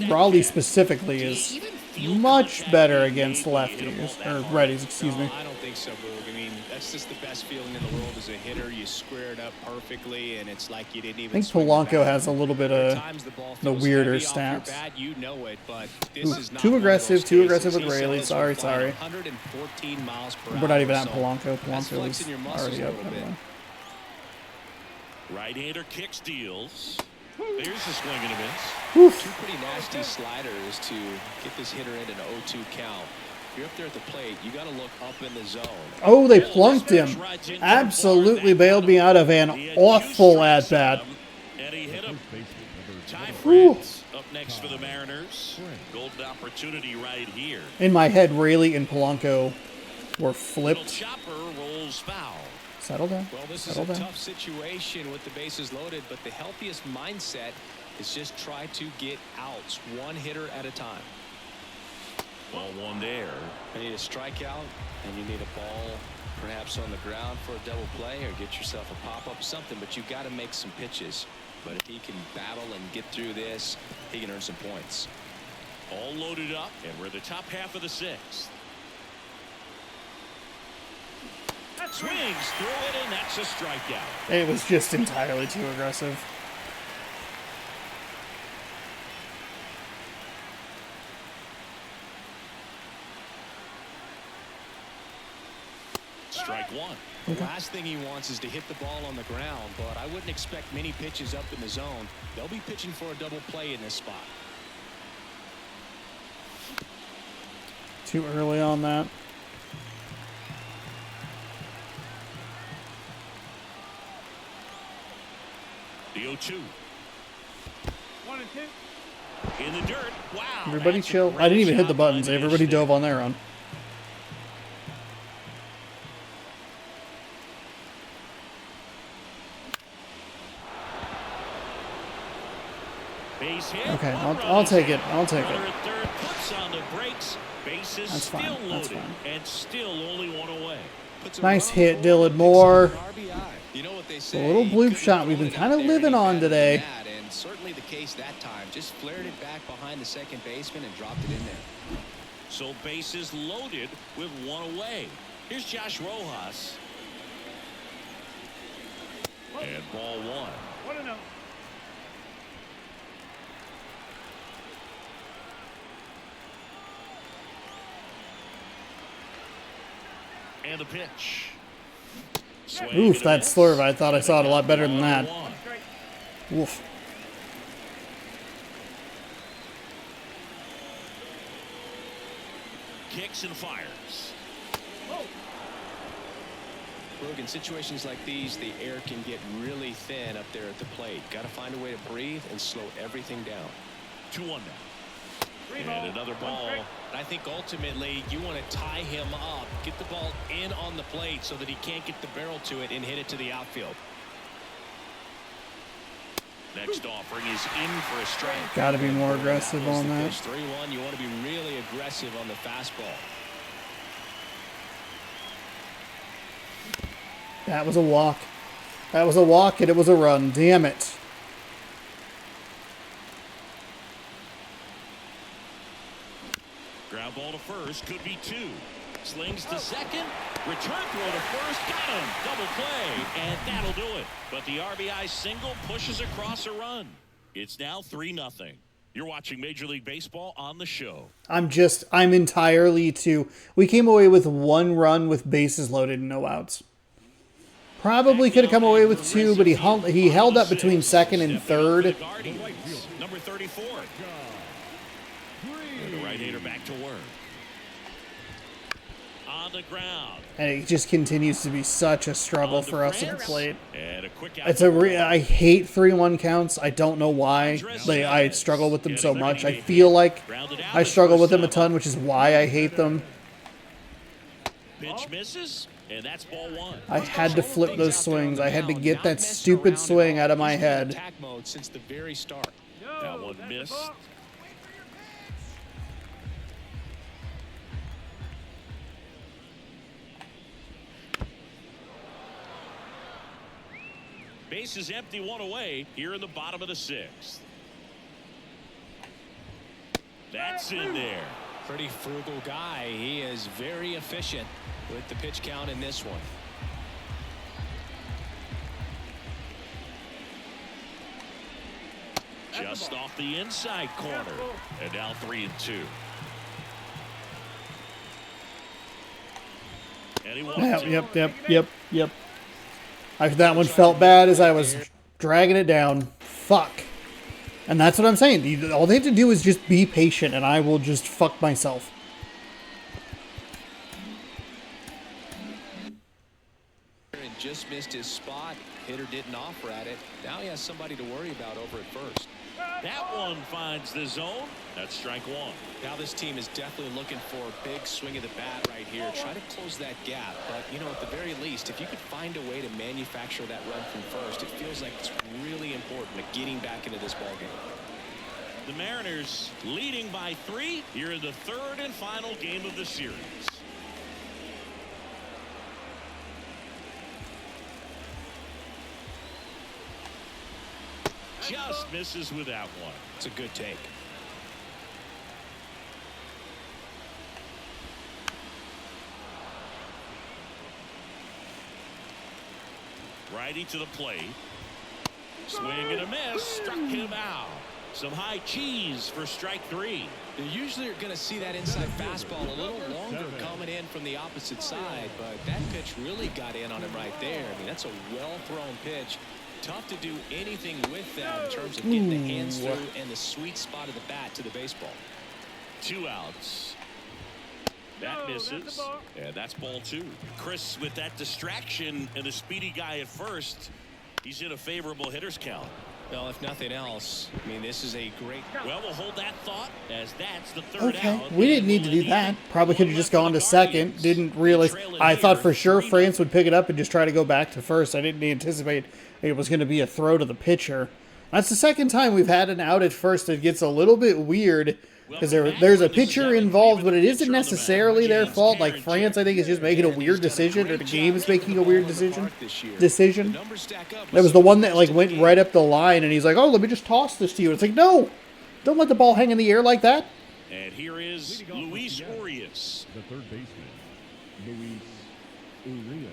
Raleigh specifically is much better against lefties, or righties, excuse me. I don't think so, Boog. I mean, that's just the best feeling in the world as a hitter. You square it up perfectly, and it's like you didn't even. I think Polanco has a little bit of the weirder stats. You know it, but Ooh, too aggressive with Raley. Sorry. 114 miles per hour. We're not even at Polanco. Polanco is already up. Right-hander kicks, deals. There's a swing and a miss. Oof. 2 pretty nasty sliders to get this hitter into an 0-2 count. You're up there at the plate. You got to look up in the zone. Oh, they plunked him. Absolutely bailed me out of an awful at-bat. And he hit him. Ty France up next for the Mariners. Golden opportunity right here. In my head, Raley and Polanco were flipped. Chopper rolls foul. Settle down. Well, this is a tough situation with the bases loaded, but the healthiest mindset is just try to get outs, 1 hitter at a time. Ball 1 there. You need a strikeout, and you need a ball perhaps on the ground for a double play, or get yourself a pop-up, something, but you got to make some pitches. But if he can battle and get through this, he can earn some points. All loaded up, and we're the top half of the 6th. Swings through it, and that's a strikeout. It was just entirely too aggressive. Strike 1. The last thing he wants is to hit the ball on the ground, but I wouldn't expect many pitches up in the zone. They'll be pitching for a double play in this spot. Too early on that. The 0-2. 1 and 2. In the dirt. Wow. Everybody chill. I didn't even hit the buttons. Everybody dove on their own. Okay, I'll take it. I'll take it. That's fine. That's fine. And still only 1 away. Nice hit, Dylan Moore. A little bloop shot we've been kind of living on today. And certainly the case that time. Just flared it back behind the second baseman and dropped it in there. So bases loaded with 1 away. Here's Josh Rojas. And ball 1. 1-0. And the pitch. Oof, that slurve. I thought I saw it a lot better than that. Oof. Kicks and fires. Look, in situations like these, the air can get really thin up there at the plate. Got to find a way to breathe and slow everything down. 2-1 now. And another ball. I think ultimately you want to tie him up, get the ball in on the plate so that he can't get the barrel to it and hit it to the outfield. Next offering is in for a strike. Got to be more aggressive on that. 3-1. You want to be really aggressive on the fastball. That was a walk. That was a walk, and it was a run. Damn it. first, could be 2. Slings to second. Return throw to first. Got him. Double play. And that'll do it. But the RBI single pushes across a run. It's now 3-0. You're watching Major League Baseball on the show. I'm entirely too. We came away with 1 run with bases loaded and no outs. Probably could have come away with 2, but he held up between second and third. Number 34. And the right-hander back to work. On the ground. And it just continues to be such a struggle for us at the plate. And a quick I hate 3-1 counts. I don't know why. I struggle with them so much. I feel like I struggle with them a ton, which is why I hate them. Pitch misses, and that's ball 1. I had to flip those swings. I had to get that stupid swing out of my head. Since the very start. That one missed. Base is empty, 1 away here in the bottom of the 6th. That's in there. Pretty frugal guy. He is very efficient with the pitch count in this one. Just off the inside corner. And now 3-2. And he wants Yep. That one felt bad as I was dragging it down. Fuck. And that's what I'm saying. All they have to do is just be patient, and I will just fuck myself. And just missed his spot. Hitter didn't offer at it. Now he has somebody to worry about over at first. That one finds the zone. That's strike 1. Now this team is definitely looking for a big swing of the bat right here. Try to close that gap. But, you know, at the very least, if you could find a way to manufacture that run from first, it feels like it's really important to getting back into this ballgame. The Mariners leading by 3 here in the 3rd and final game of the series. Just misses with that one. It's a good take. Righty to the plate. Swing and a miss. Struck him out. Some high cheese for strike 3. You usually are going to see that inside fastball a little longer coming in from the opposite side, but that pitch really got in on him right there. I mean, that's a well-thrown pitch. Tough to do anything with that in terms of getting the hands through and the sweet spot of the bat to the baseball. 2 outs. That misses, and that's ball 2. Chris, with that distraction and the speedy guy at first, he's in a favorable hitter's count. Well, if nothing else, I mean, this is a great... Well, we'll hold that thought as that's the 3rd out. We didn't need to do that. Probably could have just gone to second. Didn't realize. I thought for sure France would pick it up and just try to go back to first. I didn't anticipate it was going to be a throw to the pitcher. That's the second time we've had an out at first. It gets a little bit weird because there's a pitcher involved, but it isn't necessarily their fault. Like France, I think, is just making a weird decision, or the game is making a weird decision. That was the one that like went right up the line, and he's like, "Oh, let me just toss this to you." It's like, no, don't let the ball hang in the air like that. And here is Luis Urias, the third baseman, Luis Urias.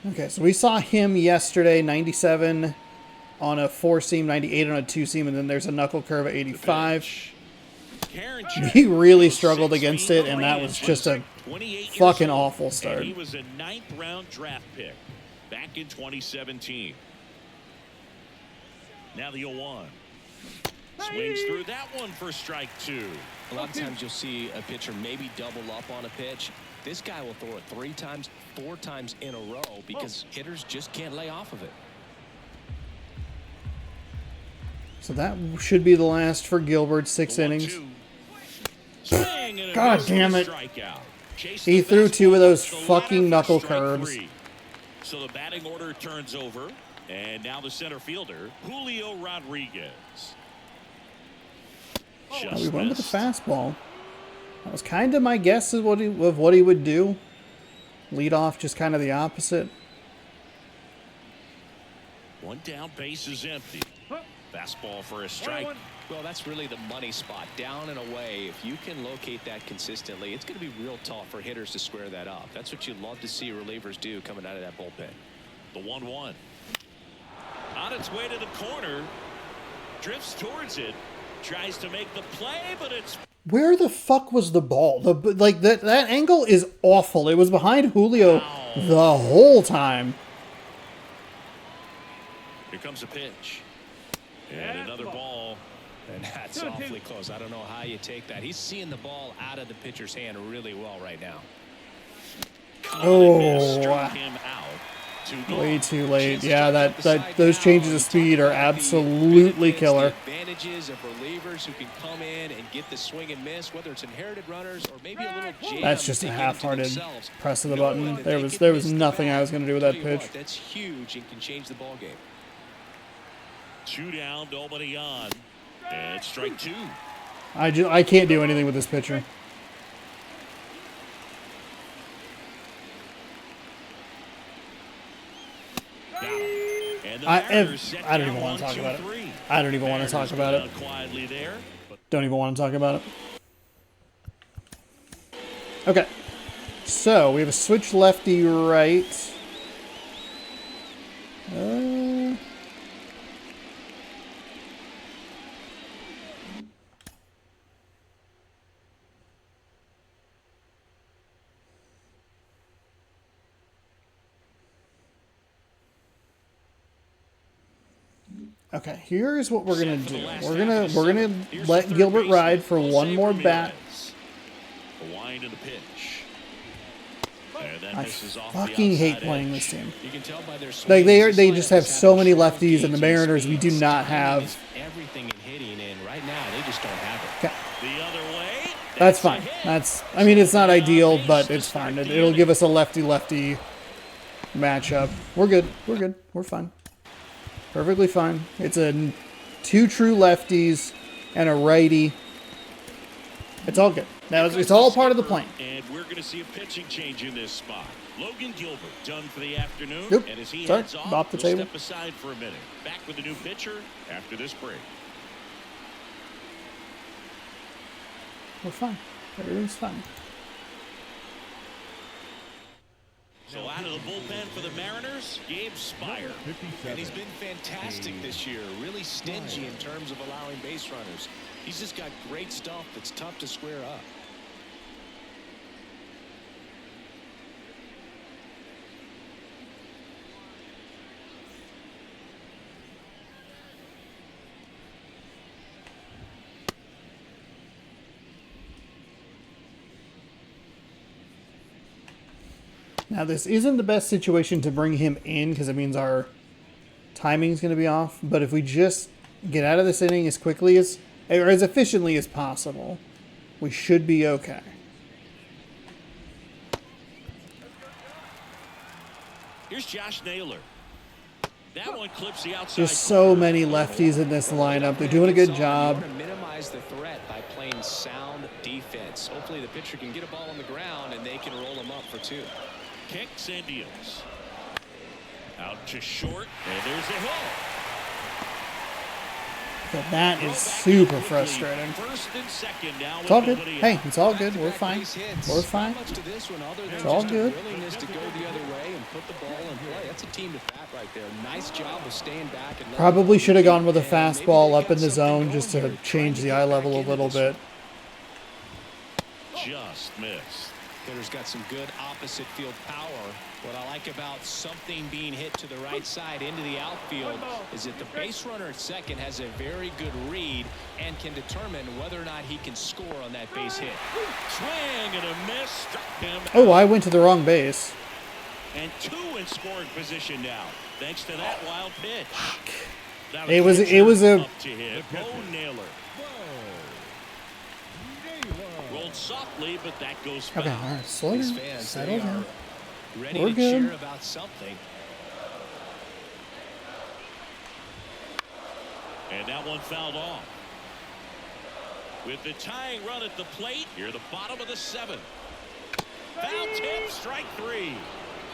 Okay, so we saw him yesterday, 97 on a 4-seam, 98 on a 2-seam, and then there's a knuckle curve at 85. He really struggled against it, and that was just a fucking awful start. He was a 9th-round draft pick back in 2017. Now the 0-1. Swings through that one for strike 2. A lot of times you'll see a pitcher maybe double up on a pitch. This guy will throw it 3 times, 4 times in a row because hitters just can't lay off of it. So that should be the last for Gilbert, 6 innings. God damn it. He threw 2 of those fucking knuckle curves. So the batting order turns over, and now the center fielder, Julio Rodriguez. We went with the fastball. That was kind of my guess of what he would do. Lead off just kind of the opposite. 1 down, base is empty. Fastball for a strike. Well, that's really the money spot, down and away. If you can locate that consistently, it's going to be real tough for hitters to square that up. That's what you love to see relievers do coming out of that bullpen. The 1-1 on its way to the corner, drifts towards it, tries to make the play, but it's Where the fuck was the ball? Like that angle is awful. It was behind Julio the whole time. Here comes a pitch. And another ball. And that's awfully close. I don't know how you take that. He's seeing the ball out of the pitcher's hand really well right now. Oh, struck him out. Way too late. Yeah, those changes of speed are absolutely killer. Advantages of relievers who can come in and get the swing and miss, whether it's inherited runners or maybe a little jam. That's just a half-hearted press of the button. There was nothing I was going to do with that pitch. That's huge and can change the ball game. 2 down, nobody on. And strike 2. I can't do anything with this pitcher. I don't even want to talk about it. I don't even want to talk about it. Don't even want to talk about it. Okay. So, we have a switch lefty right. Okay, here's what we're gonna do. We're gonna let Gilbert ride for one more bat. A wind of the pitch. I fucking hate playing this team. Like they just have so many lefties, and the Mariners we do not have. Everything in hitting, and right now they just don't have it. Okay. The other way. That's fine. I mean, it's not ideal, but it's fine. It'll give us a lefty-lefty matchup. We're good. We're good. We're fine. Perfectly fine. It's two true lefties and a righty. It's all good. It's all part of the plan. And we're going to see a pitching change in this spot. Logan Gilbert done for the afternoon. Yep. And as he Sorry, heads off the we'll table. Step aside for a minute. Back with a new pitcher after this break. We're fine. Everything's fine. So out of the bullpen for the Mariners, Gabe Spire. And he's been fantastic this year. Really stingy in terms of allowing base runners. He's just got great stuff that's tough to square up. Now, this isn't the best situation to bring him in because it means our timing is going to be off. But if we just get out of this inning as quickly as, or as efficiently as possible, we should be okay. Here's Josh Naylor. That one clips the outside. Just so many lefties in this lineup. They're doing a good job. You want to minimize the threat by playing sound defense. Hopefully the pitcher can get a ball on the ground and they can roll him up for 2. Kicks and deals. Out to short, and there's a hit. But that is super frustrating. First and second now. It's all good. Hey, it's all good. We're fine. We're fine. It's all good. Willingness to go the other way and put the ball in play. That's a team to bat right there. Nice job of staying back. And probably should have gone with a fastball up in the zone just to change the eye level a little bit. Just missed. Hitter's got some good opposite field power. What I like about something being hit to the right side into the outfield is that the base runner at second has a very good read and can determine whether or not he can score on that base hit. Swing and a miss. Struck him. Oh, I went to the wrong base. And 2 in scoring position now, thanks to that wild pitch. It was a up to hit. Bo Naylor. Rolled softly, but that goes foul. okay. All right, slow down. Settle down. Ready We're to good. cheer about something. And that one fouled off. With the tying run at the plate, here the bottom of the 7th. Foul tip, strike 3.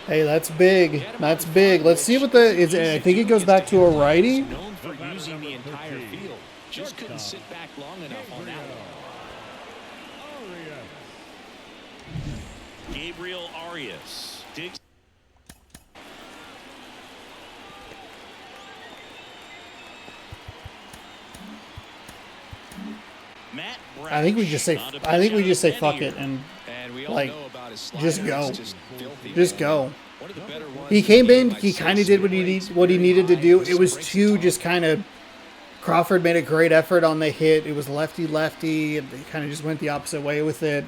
Hey, that's big. That's big. Let's see what the is. I think it goes back to a righty. Known for using the entire field. Just couldn't sit back long enough on that one. Gabriel Arias digs. Matt I think we just say fuck it and we all like know about his just slider. go. It's just filthy, Just man. go. One of the better ones He in the came game, in, I'd he say. kind of did what he needed to do. It was too just kind of Crawford made a great effort on the hit. It was lefty, and they kind of just went the opposite way with it.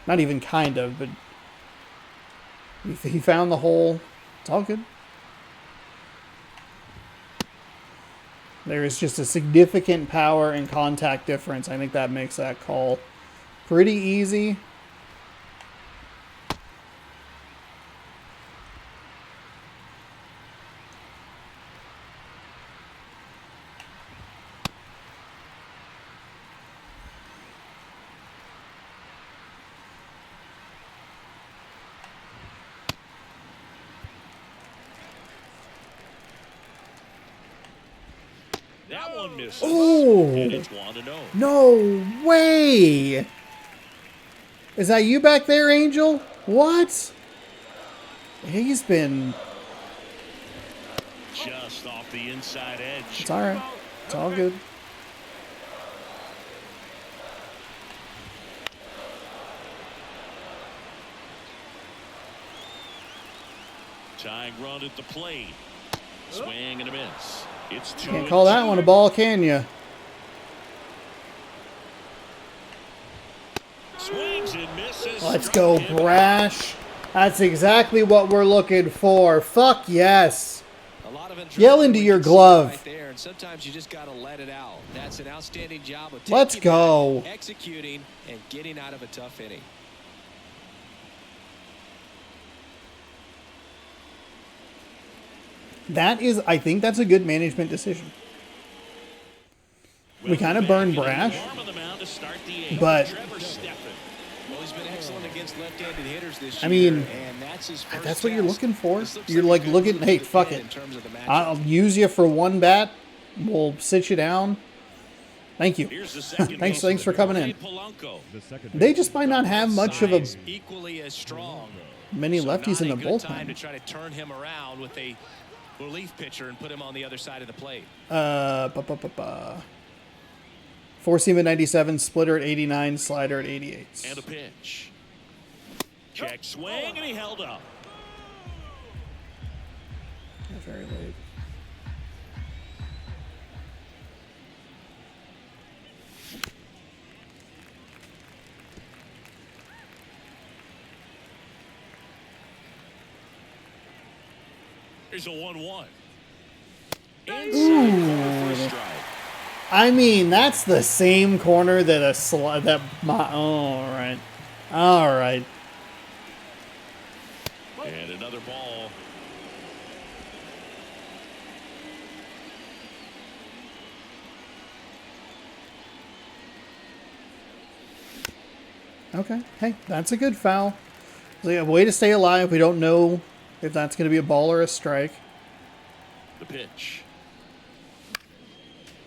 Not even kind of, but he found the hole. It's all good. There is just a significant power and contact difference. I think that makes that call pretty easy. That one misses. Oh. And it's 1-0. No way! Is that you back there, Angel? What? He's been... Just off the inside edge. It's all right. It's all good. Tying run at the plate. Swing and a miss. It's 2-2. Can't call that one a ball, can you? Swings and misses. Let's Struck go, him. Brash. That's exactly what we're looking for. Fuck yes. A lot of Yell into your adrenaline glove. right there, and sometimes you just got to let it out. That's an outstanding job of Let's taking go. that, executing, and getting out of a tough inning. That is, I think that's a good management decision. We kind of burned Brash, but Trevor Stephan. Well, he's been excellent against left-handed hitters this I year, mean, and that's his first that's what you're test. looking for. This looks You're a like good looking, move hey, to fuck win it. in terms of the matchup. I'll use you for one bat. We'll sit you down. Thank you. Here's the second Thanks for coming in. Polanco. They just might not have much of a Size equally as strong. many So lefties in the not a good time to bullpen. try to turn him around with a relief pitcher and put him on the other side of the plate. Four seam at 97, splitter at 89, slider at 88. And a pitch. Check swing, and he held up. Very late. Here's a 1-1. Inside corner for a strike. I mean, that's the same corner that all right. And another ball. Okay. Hey, that's a good foul. A way to stay alive. We don't know if that's going to be a ball or a strike. The pitch.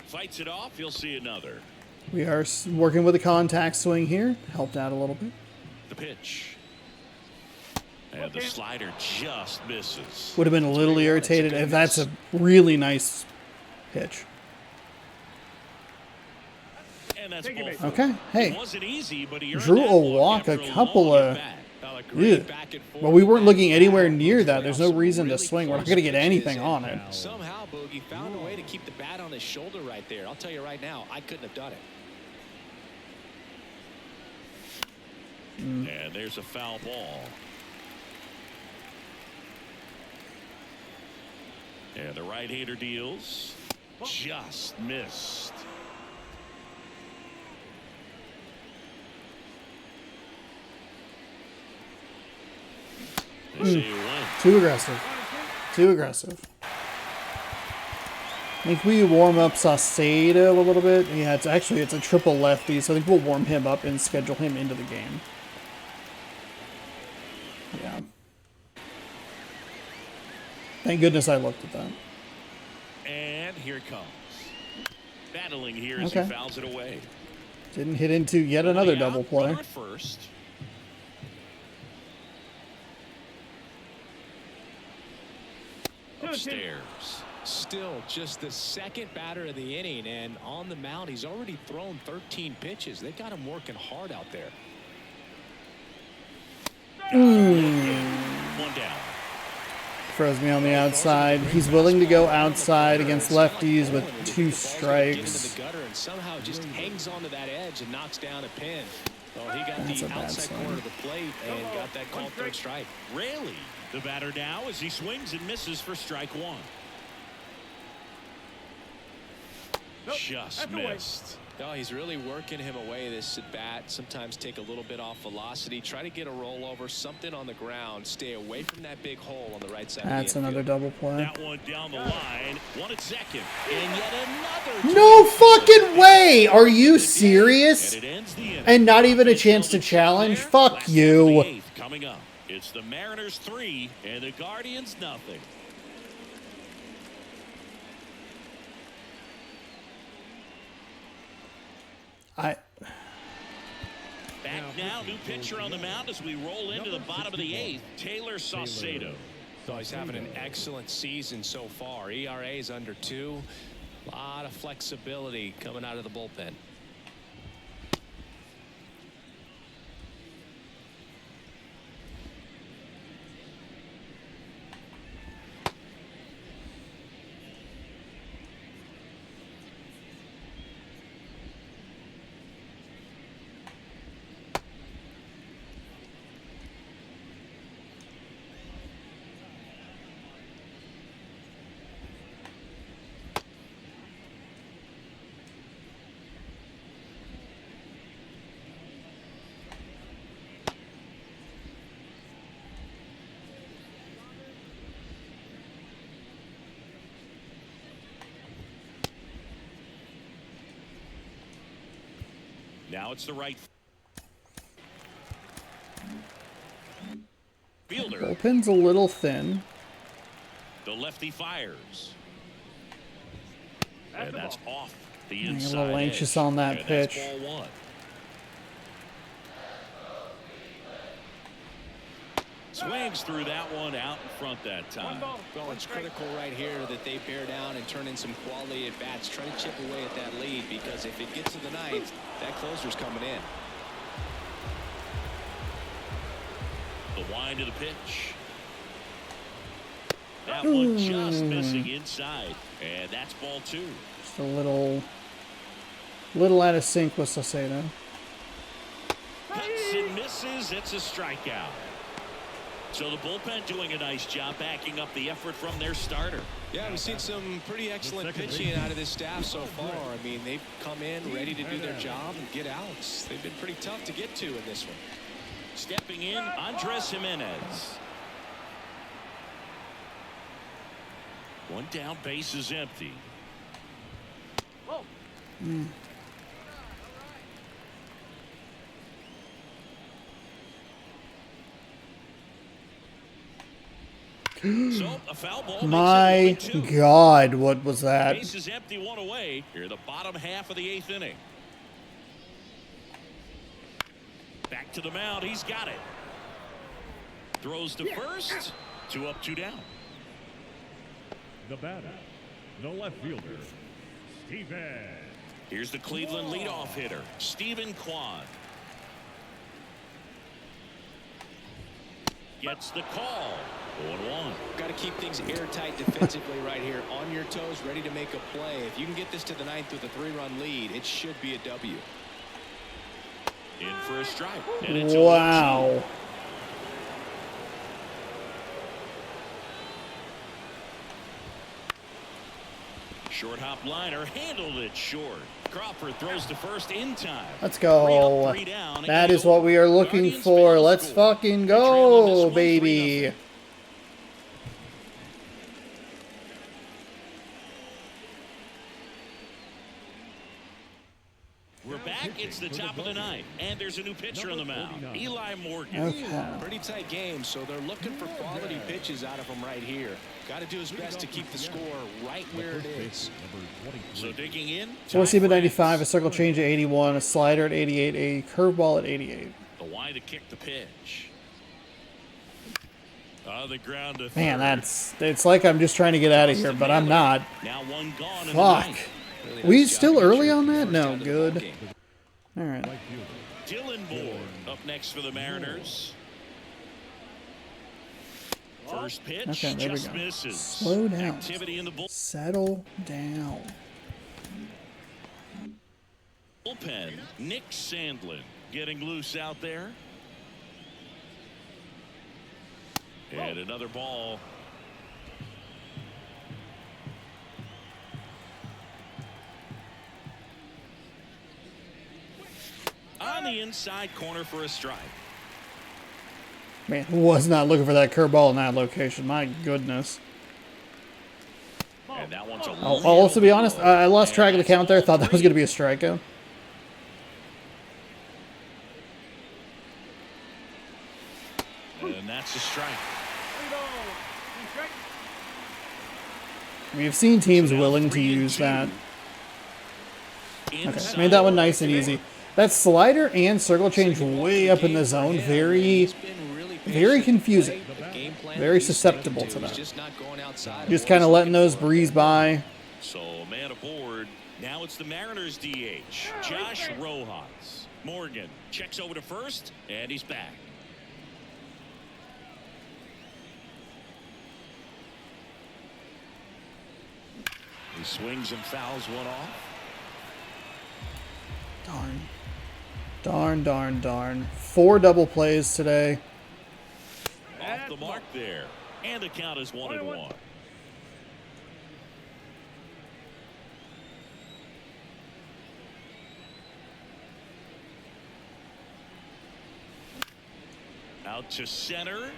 Fights it off. You'll see another. We are working with a contact swing here. Helped out a little bit. The pitch. And the slider just misses. Would have been a little irritated if that's a really nice pitch. And that's ball four. Okay. Hey, It wasn't easy, but he earned drew that a one walk, a after couple long of. at-bat. Yeah. Back and forth. Well, we weren't looking anywhere near that. Playoffs, There's no reason to really swing. We're not close going to get pitches, anything and on it. Somehow, Boogie found a way to keep the bat on his shoulder right there. I'll tell you right now, I couldn't have done it. And there's a foul ball. And the right-hander deals. Just missed. They say you win. Too aggressive. Too aggressive. I think we warm up Saucedo a little bit. Yeah, it's a triple lefty, so I think we'll warm him up and schedule him into the game. Yeah. Thank goodness I looked at that. And here it comes. Battling here as he fouls it away. Didn't hit into yet another double play. Runner at first. Upstairs. Still just the second batter of the inning, and on the mound he's already thrown 13 pitches. They've got him working hard out there. One down. Throws me on the outside. He's willing to go outside against lefties with 2 strikes. Into the gutter and somehow just hangs onto that edge and knocks down a pin. Well, he got That's a the bad outside sign. corner of the plate and got that called third strike. Raley, the batter now, as he swings and misses for strike 1. Just missed. No, he's really working him away this at bat. Sometimes take a little bit off velocity, try to get a rollover, something on the ground, stay away from that big hole on the right side. That's of the another double play. That one down the line. One at second. And yet another. No fucking way! Are you serious? And it ends the inning. And not even a chance to challenge? Fuck Last you. of the 8th coming up. It's the Mariners 3 and the Guardians nothing. Back now, new pitcher on the mound as we roll into the bottom of the 8th. Taylor Saucedo. So he's having an excellent season so far. ERA is under 2. A lot of flexibility coming out of the bullpen. Now it's the right fielder. Bullpen's a little thin. The lefty fires. And that's off the I'm a inside little anxious edge. on that And pitch. that's ball 1. Swings through that one out in front that time. Well, it's critical right here that they bear down and turn in some quality at bats. Try to chip away at that lead, because if it gets to the 9th, that closer's coming in. The wind of the pitch. That one just missing inside. And that's ball 2. Just a little out of sync with Saucedo. Cuts and misses. It's a strikeout. So the bullpen doing a nice job backing up the effort from their starter. Yeah, we've seen some pretty excellent pitching out of this staff so far. I mean, they've come in ready to do their job and get outs. They've been pretty tough to get to in this one. Stepping in, Andres Jimenez. One down, base is empty. So a foul ball. My God, what was that? Base is empty, 1 away. Here, the bottom half of the 8th inning. Back to the mound. He's got it. Throws to first. 2 up, 2 down. The batter, the left fielder, Steven. Here's the Cleveland leadoff hitter, Stephen Kwan. Gets the call. 0-1. Got to keep things airtight defensively right here. On your toes, ready to make a play. If you can get this to the 9th with a 3-run lead, it should be a W. In for a strike. And it's Wow. Short hop liner, handled it short. Crawford throws to first in time. Let's 3 up, go. 3 down. That is what we are looking Guardians for. fans Let's score. fucking They trail on this go, one, baby. 3-0. We're back It's the top of the ninth, and there's a new pitcher on the mound, Eli Morgan. Okay. Pretty tight game, so they're looking for quality pitches out of him right here. Got to do his best to keep the score right where it is. So digging in. Four seam at 95, a circle change at 81, a slider at 88, a curveball at 88. The wide to kick the pitch. On the ground to Man, third. it's like I'm just trying to get out of here, but I'm not. Now one gone in the Fuck. ninth. Really We nice job still to get early your on that? first No, out of the good. ball game. All right. Dylan Bourne up next for the Mariners. First pitch Okay, there we just go. misses. Slow down. Activity in the Settle down. bullpen. Nick Sandlin getting loose out there. And another ball. On the inside corner for a strike. Man, was not looking for that curveball in that location. My goodness. And that one's a I'll also be honest, I lost track of the count there. Thought that was going to be a strikeout. And that's a strike. We've seen teams willing to use that. Okay, made that one nice and easy. That slider and circle change way up in the zone, very confusing. Very susceptible to that. Just kind of letting those breeze by. So a man aboard. Now it's the Mariners DH, Josh Rojas. Morgan checks over to first, and he's back. He swings and fouls one off. Darn. Darn, darn, darn. 4 double plays today. Off the mark there. And the count is 1-1. Out to center.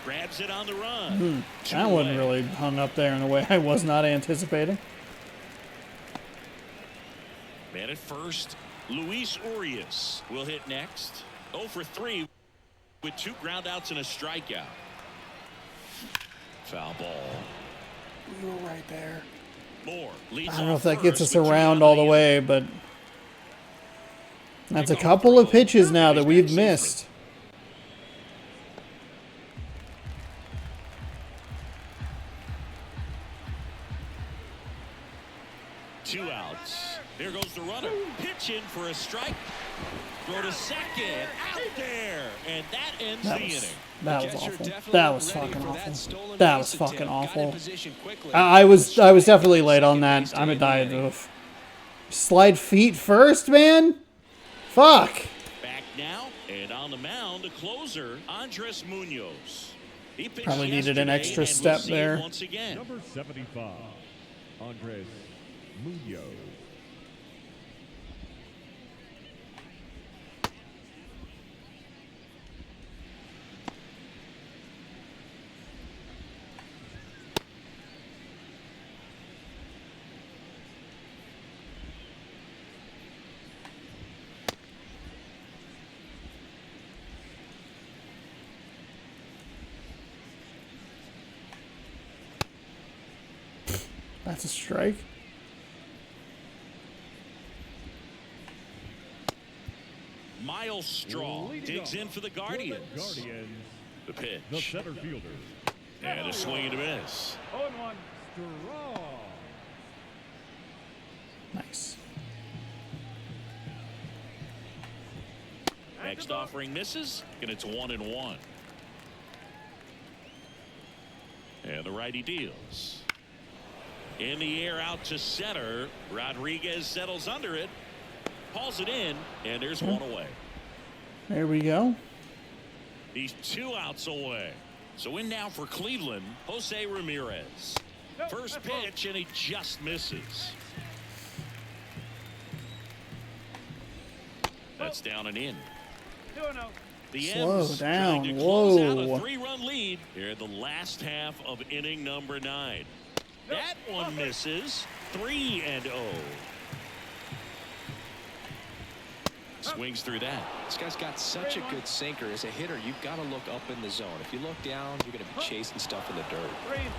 Grabs it on the run. That wasn't really hung up there in a way I was not anticipating. Man at first. Luis Urias will hit next. 0 for 3 with 2 groundouts and a strikeout. Foul ball. We were right there. Moore leads I don't know off if that gets first us with 2 around down all to the end. way, but that's a couple of pitches now that we've missed. Two outs. There goes the runner. Pitch in for a strike. Throw to second. Out there. And that ends the inning. That was Catcher awful. definitely That was ready fucking for that awful. stolen That base was fucking attempt. Got in awful. position quickly. I was definitely late on that. I'm a diet of slide feet first, man. Fuck. Back now. And on the mound, the closer, Andres Munoz. He pitched Probably needed an yesterday, extra and step we'll see him there. once again. Number 75, Andres Munoz. That's a strike. Miles Straw digs in for the Guardians. The The pitch. center fielder. And a swing and a miss. Straw. Nice. Next offering misses, and it's 1-1. And the righty deals. In the air out to center. Rodriguez settles under it. Hauls it in, and there's one away. There we go. He's 2 outs away. So in now for Cleveland, Jose Ramirez. First pitch, and he just misses. That's down and in. The Slow M's down. trying to close out Whoa. a 3-run lead here in the last half of inning number 9. That one misses. 3-0. Swings through that. This guy's got such a good sinker. As a hitter, you've got to look up in the zone. If you look down, you're going to be chasing stuff in the dirt.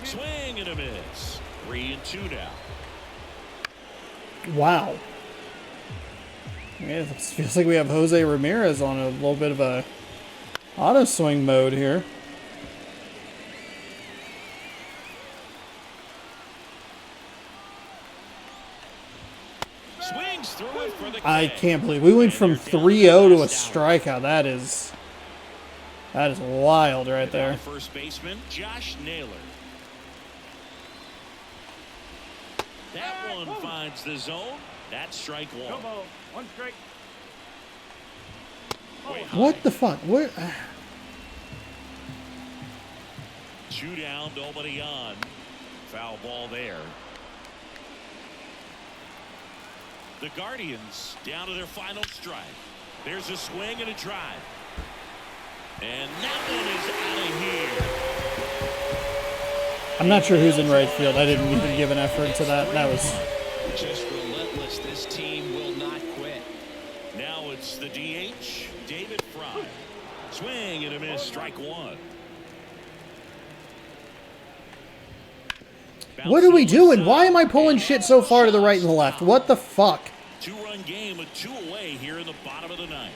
Swing and a miss. 3-2 now. Wow. Yeah, it feels like we have Jose Ramirez on a little bit of a auto swing mode here. Swings through it for the I catch. can't believe we went from 3-0 to a strikeout. That is wild right there. First baseman Josh Naylor. That one finds the zone. That's strike one. One strike. What the fuck? Where? 2 down, nobody on. Foul ball there. The Guardians down to their final strike. There's a swing and a drive. And that one is out of here. I'm not sure who's in right field. I didn't even give an effort to that. That was... Just relentless. This team will not quit. Now it's the DH, David Fry. Swing and a miss, strike one. What are we doing? Why am I pulling shit so far to the right and the left? What the fuck? 2-run game with 2 away here in the bottom of the ninth.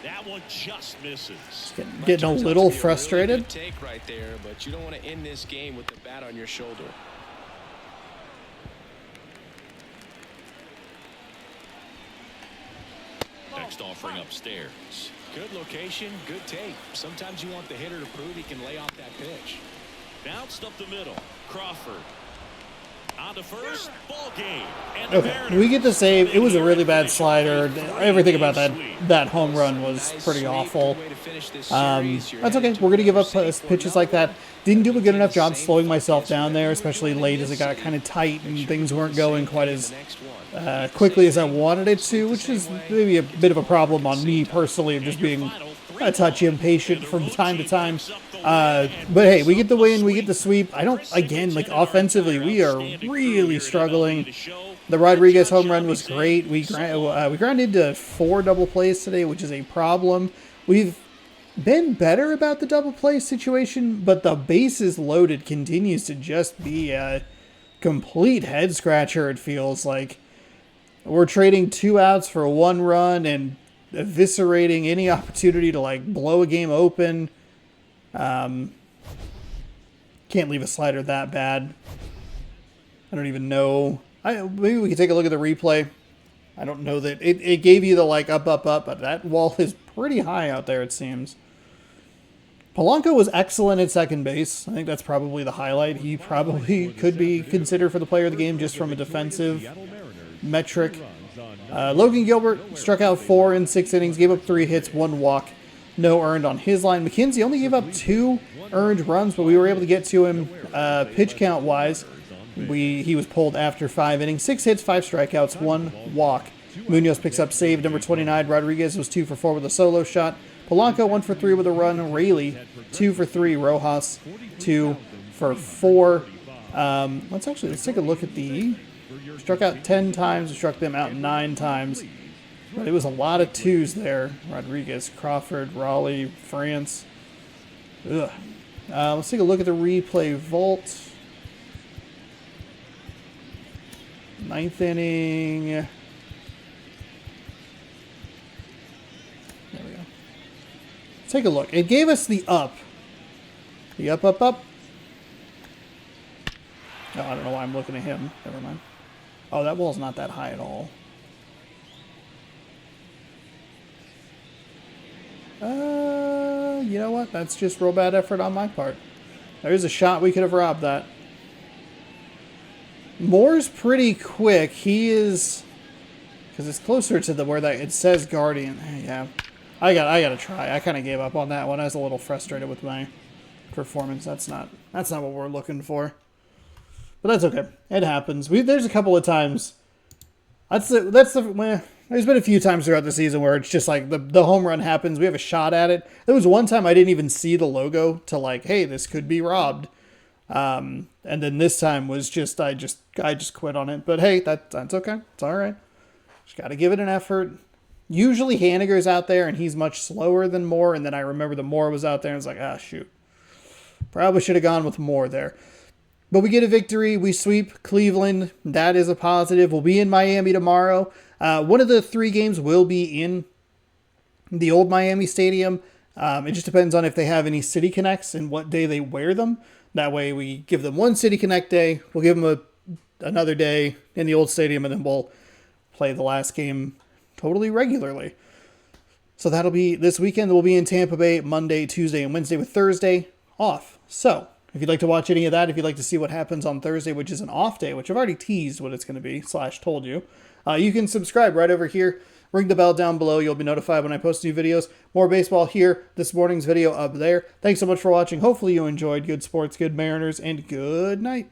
That one just misses. Getting a little frustrated. Really good take right there, but you don't want to end this game with the bat on your shoulder. Next offering upstairs. Good location, good take. Sometimes you want the hitter to prove he can lay off that pitch. Bounced up the middle. Crawford. On to first. Ball game. And the Okay, Mariners we get the save. It was a really bad finish slider. with a Everything about three-game that home run was pretty awful. That's okay. We're going to give up pitches like that. Didn't do a good enough job slowing myself down there, especially late as it got kind of tight and things weren't going quite as quickly as I wanted it to, which is maybe a bit of a problem on me personally of just being a touch impatient from time to time. But hey, we get the win, we get the sweep. Again, like offensively, we are really struggling. The Rodriguez home run was great. We grounded to 4 double plays today, which is a problem. We've been better about the double play situation, but the bases loaded continues to just be a complete head scratcher. It feels like we're trading 2 outs for 1 run and eviscerating any opportunity to like blow a game open. Can't leave a slider that bad. I don't even know. Maybe we could take a look at the replay. I don't know that it gave you the like up, but that wall is pretty high out there, it seems. Polanco was excellent at second base. I think that's probably the highlight. He probably could be considered for the player of the game just from a defensive metric. Logan Gilbert struck out 4 in 6 innings, gave up 3 hits, 1 walk, no earned on his line. McKenzie only gave up 2 earned runs, but we were able to get to him pitch count wise. He was pulled after 5 innings, 6 hits, 5 strikeouts, 1 walk. Munoz picks up save number 29. Rodriguez was 2 for 4 with a solo shot. Polanco 1 for 3 with a run. Raley 2 for 3. Rojas 2 for 4. Let's take a look at the struck out 10 times, struck them out 9 times. But it was a lot of 2s there. Rodriguez, Crawford, Raleigh, France. Ugh. Let's take a look at the replay vault. 9th inning. There we go. Let's take a look. It gave us the up. The up. Oh, I don't know why I'm looking at him. Never mind. Oh, that wall's not that high at all. You know what? That's just real bad effort on my part. There's a shot we could have robbed that. Moore's pretty quick. He is, because it's closer to where that it says Guardian. Yeah, I gotta try. I kind of gave up on that one. I was a little frustrated with my performance. That's not what we're looking for. But that's okay. It happens. There's a couple of times. There's been a few times throughout the season where it's just like the home run happens. We have a shot at it. There was one time I didn't even see the logo to like, hey, this could be robbed. And then this time was just I just quit on it. But hey, that's okay. It's all right. Just got to give it an effort. Usually Haniger's out there, and he's much slower than Moore, and then I remember that Moore was out there, and I was like, ah, shoot. Probably should have gone with Moore there. But we get a victory. We sweep Cleveland. That is a positive. We'll be in Miami tomorrow. One of the 3 games will be in the old Miami Stadium. It just depends on if they have any City Connects and what day they wear them. That way we give them one City Connect day. We'll give them another day in the old stadium, and then we'll play the last game totally regularly. So that'll be this weekend. We'll be in Tampa Bay Monday, Tuesday, and Wednesday, with Thursday off. So if you'd like to watch any of that, if you'd like to see what happens on Thursday, which is an off day, which I've already teased what it's going to be, / told you, you can subscribe right over here. Ring the bell down below. You'll be notified when I post new videos. More baseball here. This morning's video up there. Thanks so much for watching. Hopefully you enjoyed. Good sports, good Mariners, and good night.